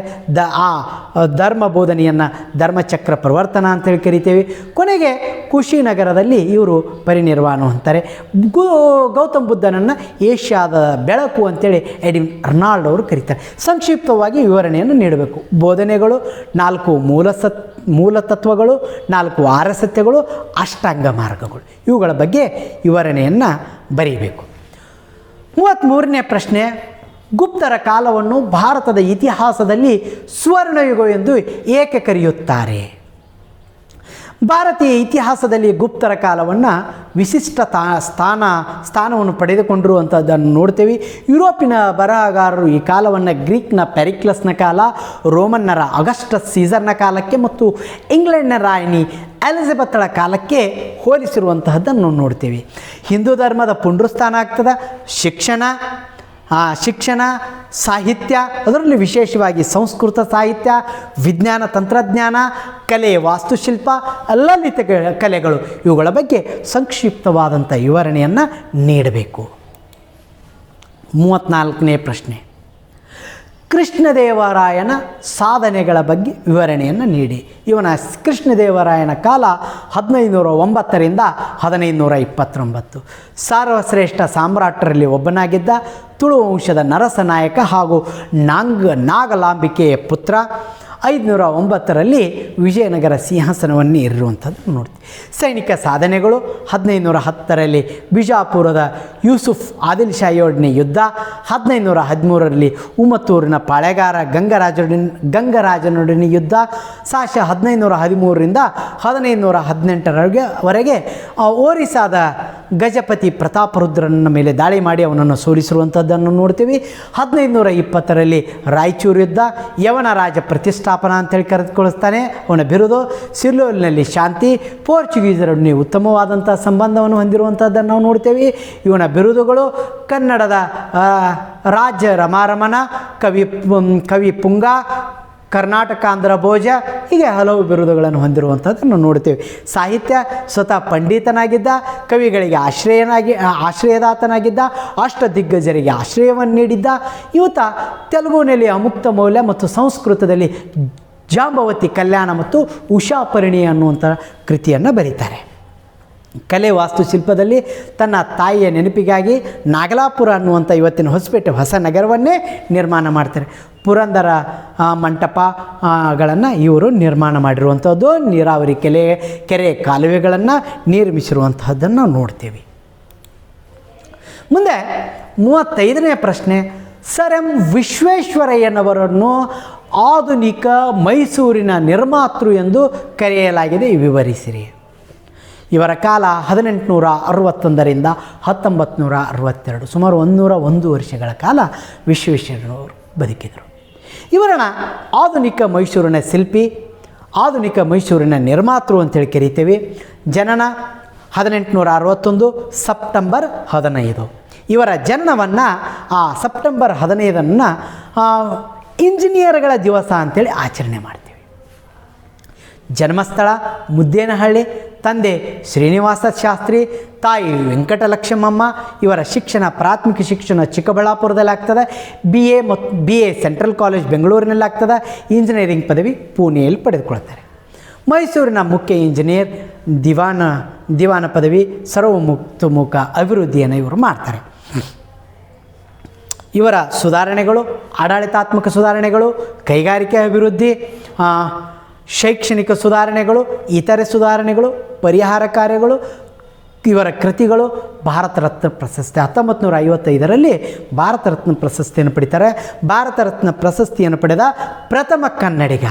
ಧರ್ಮ ಬೋಧನೆಯನ್ನು ಧರ್ಮಚಕ್ರ ಪ್ರವರ್ತನ ಅಂತೇಳಿ ಕರಿತೇವೆ. ಕೊನೆಗೆ ಕುಶಿನಗರದಲ್ಲಿ ಇವರು ಪರಿನಿರ್ವಾಣ ಅಂತಾರೆ. ಗೌತಮ ಬುದ್ಧನನ್ನು ಏಷ್ಯಾದ ಬೆಳಕು ಅಂತೇಳಿ ಎಡ್ವಿನ್ ಅರ್ನಾಲ್ಡ್ ಅವರು ಕರೀತಾರೆ. ಸಂಕ್ಷಿಪ್ತವಾಗಿ ವಿವರಣೆಯನ್ನು ನೀಡಬೇಕು. ಬೋಧನೆಗಳು 4 ಮೂಲ ತತ್ವಗಳು, 4 ಆರ್ಯ ಸತ್ಯಗಳು, ಅಷ್ಟಾಂಗ ಮಾರ್ಗಗಳು, ಇವುಗಳ ಬಗ್ಗೆ ವಿವರಣೆಯನ್ನು ಬರೀಬೇಕು. 33ನೇ ಪ್ರಶ್ನೆ, ಗುಪ್ತರ ಕಾಲವನ್ನು ಭಾರತದ ಇತಿಹಾಸದಲ್ಲಿ ಸುವರ್ಣಯುಗ ಎಂದು ಏಕೆ ಕರೆಯುತ್ತಾರೆ? ಭಾರತೀಯ ಇತಿಹಾಸದಲ್ಲಿ ಗುಪ್ತರ ಕಾಲವನ್ನು ವಿಶಿಷ್ಟ ಸ್ಥಾನವನ್ನು ಪಡೆದುಕೊಂಡಿರುವಂಥದ್ದನ್ನು ನೋಡ್ತೇವೆ. ಯುರೋಪಿನ ಬರಹಗಾರರು ಈ ಕಾಲವನ್ನು ಗ್ರೀಕ್ನ ಪೆರಿಕ್ಲಸ್ನ ಕಾಲ, ರೋಮನ್ನರ ಅಗಸ್ಟಸ್ ಸೀಸರ್ನ ಕಾಲಕ್ಕೆ ಮತ್ತು ಇಂಗ್ಲೆಂಡ್ನ ರಾಣಿ ಎಲಿಜಬೆತ್ಳ ಕಾಲಕ್ಕೆ ಹೋಲಿಸಿರುವಂತಹದ್ದನ್ನು ನೋಡ್ತೇವೆ. ಹಿಂದೂ ಧರ್ಮದ ಪುನರುತ್ಥಾನ ಆಗ್ತದೆ. ಶಿಕ್ಷಣ, ಸಾಹಿತ್ಯ, ಅದರಲ್ಲಿ ವಿಶೇಷವಾಗಿ ಸಂಸ್ಕೃತ ಸಾಹಿತ್ಯ, ವಿಜ್ಞಾನ ತಂತ್ರಜ್ಞಾನ, ಕಲೆ, ವಾಸ್ತುಶಿಲ್ಪ, ಲಲಿತ ಕಲೆಗಳು, ಇವುಗಳ ಬಗ್ಗೆ ಸಂಕ್ಷಿಪ್ತವಾದಂಥ ವಿವರಣೆಯನ್ನು ನೀಡಬೇಕು. 34ನೇ ಪ್ರಶ್ನೆ, ಕೃಷ್ಣದೇವರಾಯನ ಸಾಧನೆಗಳ ಬಗ್ಗೆ ವಿವರಣೆಯನ್ನು ನೀಡಿ. ಇವನ ಕೃಷ್ಣದೇವರಾಯನ ಕಾಲ 1509ರಿಂದ 1529. ಸರ್ವಶ್ರೇಷ್ಠ ಸಾಮ್ರಾಟರಲ್ಲಿ ಒಬ್ಬನಾಗಿದ್ದ. ತುಳು ವಂಶದ ನರಸನಾಯಕ ಹಾಗೂ ನಾಗಲಾಂಬಿಕೆಯ ಪುತ್ರ. 509ರಲ್ಲಿ ವಿಜಯನಗರ ಸಿಂಹಾಸನವನ್ನು ಏರಿರುವಂಥದ್ದು ನೋಡ್ತೀವಿ. ಸೈನಿಕ ಸಾಧನೆಗಳು: 1510ರಲ್ಲಿ ಬಿಜಾಪುರದ ಯೂಸುಫ್ ಆದಿಲ್ ಶಾಹಿಯೊಡನೆ ಯುದ್ಧ. 1513ರಲ್ಲಿ ಉಮತ್ತೂರಿನ ಪಾಳೆಗಾರ ಗಂಗರಾಜನೊಡನೆ ಯುದ್ಧ. 1513ರಿಂದ 1518ವರೆಗೆ ಒರಿಸ್ಸಾದ ಗಜಪತಿ ಪ್ರತಾಪರುದ್ರನ ಮೇಲೆ ದಾಳಿ ಮಾಡಿ ಅವನನ್ನು ಸೋಲಿಸಿರುವಂಥದ್ದನ್ನು ನೋಡ್ತೀವಿ. 1520ರಲ್ಲಿ ರಾಯಚೂರು ಯುದ್ಧ. ಯವನ ರಾಜ ಪ್ರತಿಷ್ಠಾಪನಾ ಅಂತೇಳಿ ಕರೆದುಕೊಳಿಸ್ತಾನೆ. ಅವನ ಬಿರುದು ಸಿರ್ಲೋಲ್ನಲ್ಲಿ ಶಾಂತಿ. ಪೋರ್ಚುಗೀಸರೊಡನೆ ಉತ್ತಮವಾದಂಥ ಸಂಬಂಧವನ್ನು ಹೊಂದಿರುವಂಥದ್ದನ್ನು ನಾವು ನೋಡ್ತೇವೆ. ಇವನ ಬಿರುದುಗಳು: ಕನ್ನಡದ ರಾಜ್ಯ ರಮಾರಮಣ, ಕವಿ ಪುಂಗ, ಕರ್ನಾಟಕಾಂಧ್ರ ಭೋಜ, ಹೀಗೆ ಹಲವು ಬಿರುದುಗಳನ್ನು ಹೊಂದಿರುವಂಥದ್ದನ್ನು ನೋಡ್ತೇವೆ. ಸಾಹಿತ್ಯ: ಸ್ವತಃ ಪಂಡಿತನಾಗಿದ್ದ, ಕವಿಗಳಿಗೆ ಆಶ್ರಯದಾತನಾಗಿದ್ದ, ಅಷ್ಟದಿಗ್ಗಜರಿಗೆ ಆಶ್ರಯವನ್ನು ನೀಡಿದ್ದ. ಈತ ತೆಲುಗುನಲ್ಲಿ ಅಮುಕ್ತ ಮೌಲ್ಯ ಮತ್ತು ಸಂಸ್ಕೃತದಲ್ಲಿ ಜಾಂಬವತಿ ಕಲ್ಯಾಣ ಮತ್ತು ಉಷಾಪರಿಣಿ ಅನ್ನುವಂಥ ಕೃತಿಯನ್ನು ಬರೀತಾರೆ. ಕಲೆ, ವಾಸ್ತುಶಿಲ್ಪದಲ್ಲಿ ತನ್ನ ತಾಯಿಯ ನೆನಪಿಗಾಗಿ ನಾಗಲಾಪುರ ಅನ್ನುವಂಥ ಇವತ್ತಿನ ಹೊಸಪೇಟೆ ಹೊಸ ನಗರವನ್ನೇ ನಿರ್ಮಾಣ ಮಾಡ್ತಾರೆ. ಪುರಂದರ ಮಂಟಪಗಳನ್ನು ಇವರು ನಿರ್ಮಾಣ ಮಾಡಿರುವಂಥದ್ದು. ನೀರಾವರಿ ಕೆರೆ ಕಾಲುವೆಗಳನ್ನು ನಿರ್ಮಿಸಿರುವಂತಹದ್ದನ್ನು ನೋಡ್ತೇವೆ. ಮುಂದೆ 35ನೇ ಪ್ರಶ್ನೆ, ಸರ್ ಎಂ ವಿಶ್ವೇಶ್ವರಯ್ಯನವರನ್ನು ಆಧುನಿಕ ಮೈಸೂರಿನ ನಿರ್ಮಾತೃ ಎಂದು ಕರೆಯಲಾಗಿದೆ, ವಿವರಿಸಿರಿ. ಇವರ ಕಾಲ 1861ರಿಂದ 1962, ಸುಮಾರು 101 ವರ್ಷಗಳ ಕಾಲ ವಿಶ್ವೇಶ್ವರಯ್ಯನವರು ಬದುಕಿದರು. ಇವರನ್ನು ಆಧುನಿಕ ಮೈಸೂರಿನ ಶಿಲ್ಪಿ, ಆಧುನಿಕ ಮೈಸೂರಿನ ನಿರ್ಮಾತೃ ಅಂತೇಳಿ ಕರಿತೇವೆ. ಜನನ 1861 ಸೆಪ್ಟೆಂಬರ್ 15. ಇವರ ಜನನವನ್ನು ಸೆಪ್ಟೆಂಬರ್ 15 ಇಂಜಿನಿಯರ್ಗಳ ದಿವಸ ಅಂತೇಳಿ ಆಚರಣೆ ಮಾಡ್ತೀವಿ. ಜನ್ಮಸ್ಥಳ ಮುದ್ದೇನಹಳ್ಳಿ. ತಂದೆ ಶ್ರೀನಿವಾಸ ಶಾಸ್ತ್ರಿ, ತಾಯಿ ವೆಂಕಟಲಕ್ಷ್ಮಮ್ಮ. ಇವರ ಪ್ರಾಥಮಿಕ ಶಿಕ್ಷಣ ಚಿಕ್ಕಬಳ್ಳಾಪುರದಲ್ಲಿ ಆಗ್ತದೆ. BA ಸೆಂಟ್ರಲ್ ಕಾಲೇಜ್ ಬೆಂಗಳೂರಿನಲ್ಲಿ ಆಗ್ತದೆ. ಇಂಜಿನಿಯರಿಂಗ್ ಪದವಿ ಪುಣೆಯಲ್ಲಿ ಪಡೆದುಕೊಳ್ತಾರೆ. ಮೈಸೂರಿನ ಮುಖ್ಯ ಇಂಜಿನಿಯರ್, ದಿವಾನ ಪದವಿ, ಸರ್ವತೋಮುಖ ಅಭಿವೃದ್ಧಿಯನ್ನು ಇವರು ಮಾಡ್ತಾರೆ. ಇವರ ಸುಧಾರಣೆಗಳು: ಆಡಳಿತಾತ್ಮಕ ಸುಧಾರಣೆಗಳು, ಕೈಗಾರಿಕೆ ಅಭಿವೃದ್ಧಿ, ಶೈಕ್ಷಣಿಕ ಸುಧಾರಣೆಗಳು, ಇತರೆ ಸುಧಾರಣೆಗಳು, ಪರಿಹಾರ ಕಾರ್ಯಗಳು. ಇವರ ಕೃತಿಗಳು: ಭಾರತ ರತ್ನ ಪ್ರಶಸ್ತಿ 1955ರಲ್ಲಿ ಭಾರತ ರತ್ನ ಪ್ರಶಸ್ತಿಯನ್ನು ಪಡಿತಾರೆ. ಭಾರತ ರತ್ನ ಪ್ರಶಸ್ತಿಯನ್ನು ಪಡೆದ ಪ್ರಥಮ ಕನ್ನಡಿಗ.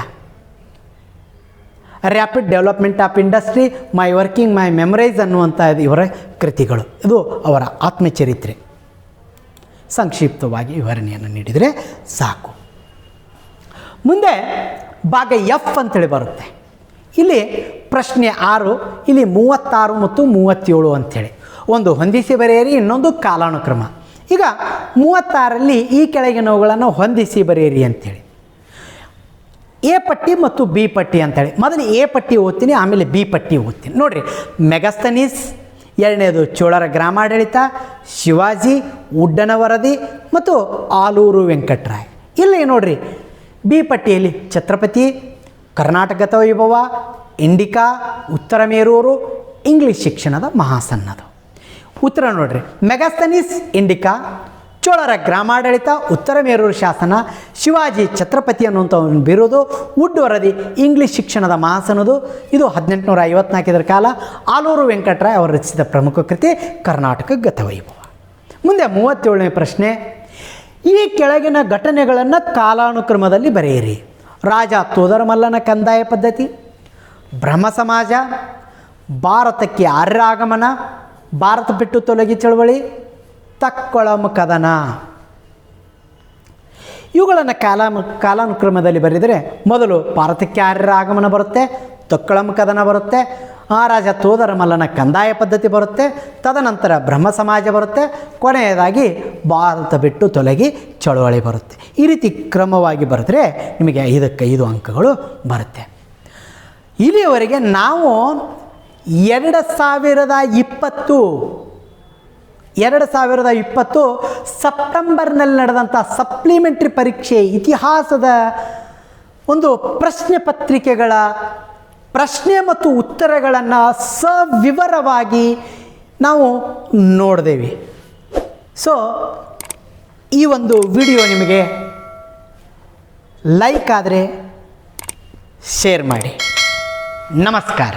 Rapid development of industry, my working my memorise ಅನ್ನುವಂಥ ಇವರ ಕೃತಿಗಳು. ಇದು ಅವರ ಆತ್ಮಚರಿತ್ರೆ. ಸಂಕ್ಷಿಪ್ತವಾಗಿ ವಿವರಣೆಯನ್ನು ನೀಡಿದರೆ ಸಾಕು. ಮುಂದೆ ಭಾಗ F ಅಂತೇಳಿ ಬರುತ್ತೆ. ಇಲ್ಲಿ ಪ್ರಶ್ನೆ 6 ಇಲ್ಲಿ 36 ಮತ್ತು 37 ಅಂಥೇಳಿ ಒಂದು ಹೊಂದಿಸಿ ಬರೆಯಿರಿ, ಇನ್ನೊಂದು ಕಾಲಾನುಕ್ರಮ. ಈಗ 36ರಲ್ಲಿ ಈ ಕೆಳಗಿನವುಗಳನ್ನು ಹೊಂದಿಸಿ ಬರೆಯಿರಿ ಅಂಥೇಳಿ. ಎ ಪಟ್ಟಿ ಮತ್ತು ಬಿ ಪಟ್ಟಿ ಅಂಥೇಳಿ ಮೊದಲು ಎ ಪಟ್ಟಿ ಓದ್ತೀನಿ, ಆಮೇಲೆ ಬಿ ಪಟ್ಟಿ ಓದ್ತೀನಿ. ನೋಡಿರಿ, ಮೆಗಸ್ತನೀಸ್, ಎರಡನೇದು ಚೋಳರ ಗ್ರಾಮಾಡಳಿತ, ಶಿವಾಜಿ, ಉಡ್ಡನ ವರದಿ ಮತ್ತು ಆಲೂರು ವೆಂಕಟರಾಯ. ಇಲ್ಲಿ ನೋಡಿರಿ, ಬಿ ಪಟ್ಟಿಯಲ್ಲಿ ಛತ್ರಪತಿ, ಕರ್ನಾಟಕ ವೈಭವ, ಇಂಡಿಕಾ, ಉತ್ತರ ಮೇರೂರು, ಇಂಗ್ಲೀಷ್ ಶಿಕ್ಷಣದ ಮಹಾಸನ್ನದ. ಉತ್ತರ ನೋಡಿರಿ, ಮೆಗಸ್ತನೀಸ್ ಇಂಡಿಕಾ, ಚೋಳರ ಗ್ರಾಮಾಡಳಿತ, ಉತ್ತರ ಮೇರೂರು ಶಾಸನ, ಶಿವಾಜಿ ಛತ್ರಪತಿ ಅನ್ನುವಂಥ ಒಂದು ಬಿರುದು, ವುಡ್ ವರದಿ ಇಂಗ್ಲೀಷ್ ಶಿಕ್ಷಣದ ಮಹಾಸನದು. ಇದು 1854 ಕಾಲ. ಆಲೂರು ವೆಂಕಟರಾಯ ಅವರು ರಚಿಸಿದ ಪ್ರಮುಖ ಕೃತಿ ಕರ್ನಾಟಕ ಗತವೈಭವ. ಮುಂದೆ 37ನೇ ಪ್ರಶ್ನೆ, ಈ ಕೆಳಗಿನ ಘಟನೆಗಳನ್ನು ಕಾಲಾನುಕ್ರಮದಲ್ಲಿ ಬರೆಯಿರಿ. ರಾಜ ತೋದರಮಲ್ಲನ ಕಂದಾಯ ಪದ್ಧತಿ, ಬ್ರಹ್ಮ ಸಮಾಜ, ಭಾರತಕ್ಕೆ ಆರ್ಯ ಆಗಮನ, ಭಾರತ ಬಿಟ್ಟು ತೊಲಗಿ ಚಳವಳಿ, ತಕ್ಕೊಳಂ ಕದನ. ಇವುಗಳನ್ನು ಕಾಲಾನುಕ್ರಮದಲ್ಲಿ ಬರೆದರೆ ಮೊದಲು ಭಾರತಕ್ಕೆ ಆರ್ಯರ ಆಗಮನ ಬರುತ್ತೆ, ತಕ್ಕೊಳಂ ಕದನ ಬರುತ್ತೆ, ರಾಜ ತೋದರಮಲ್ಲನ ಕಂದಾಯ ಪದ್ಧತಿ ಬರುತ್ತೆ, ತದನಂತರ ಬ್ರಹ್ಮ ಸಮಾಜ ಬರುತ್ತೆ, ಕೊನೆಯದಾಗಿ ಭಾರತ ಬಿಟ್ಟು ತೊಲಗಿ ಚಳವಳಿ ಬರುತ್ತೆ. ಈ ರೀತಿ ಕ್ರಮವಾಗಿ ಬರೆದ್ರೆ ನಿಮಗೆ 5ಕ್ಕೆ 5 ಅಂಕಗಳು ಬರುತ್ತೆ. ಇಲ್ಲಿಯವರೆಗೆ ನಾವು 2020 ಸೆಪ್ಟೆಂಬರ್ನಲ್ಲಿ ನಡೆದಂಥ ಸಪ್ಲಿಮೆಂಟ್ರಿ ಪರೀಕ್ಷೆ ಇತಿಹಾಸದ ಒಂದು ಪ್ರಶ್ನೆ ಪತ್ರಿಕೆಗಳ ಪ್ರಶ್ನೆ ಮತ್ತು ಉತ್ತರಗಳನ್ನು ಸವಿವರವಾಗಿ ನಾವು ನೋಡಿದೆವು. ಸೊ ಈ ಒಂದು ವಿಡಿಯೋ ನಿಮಗೆ ಲೈಕ್ ಆದರೆ ಶೇರ್ ಮಾಡಿ. ನಮಸ್ಕಾರ.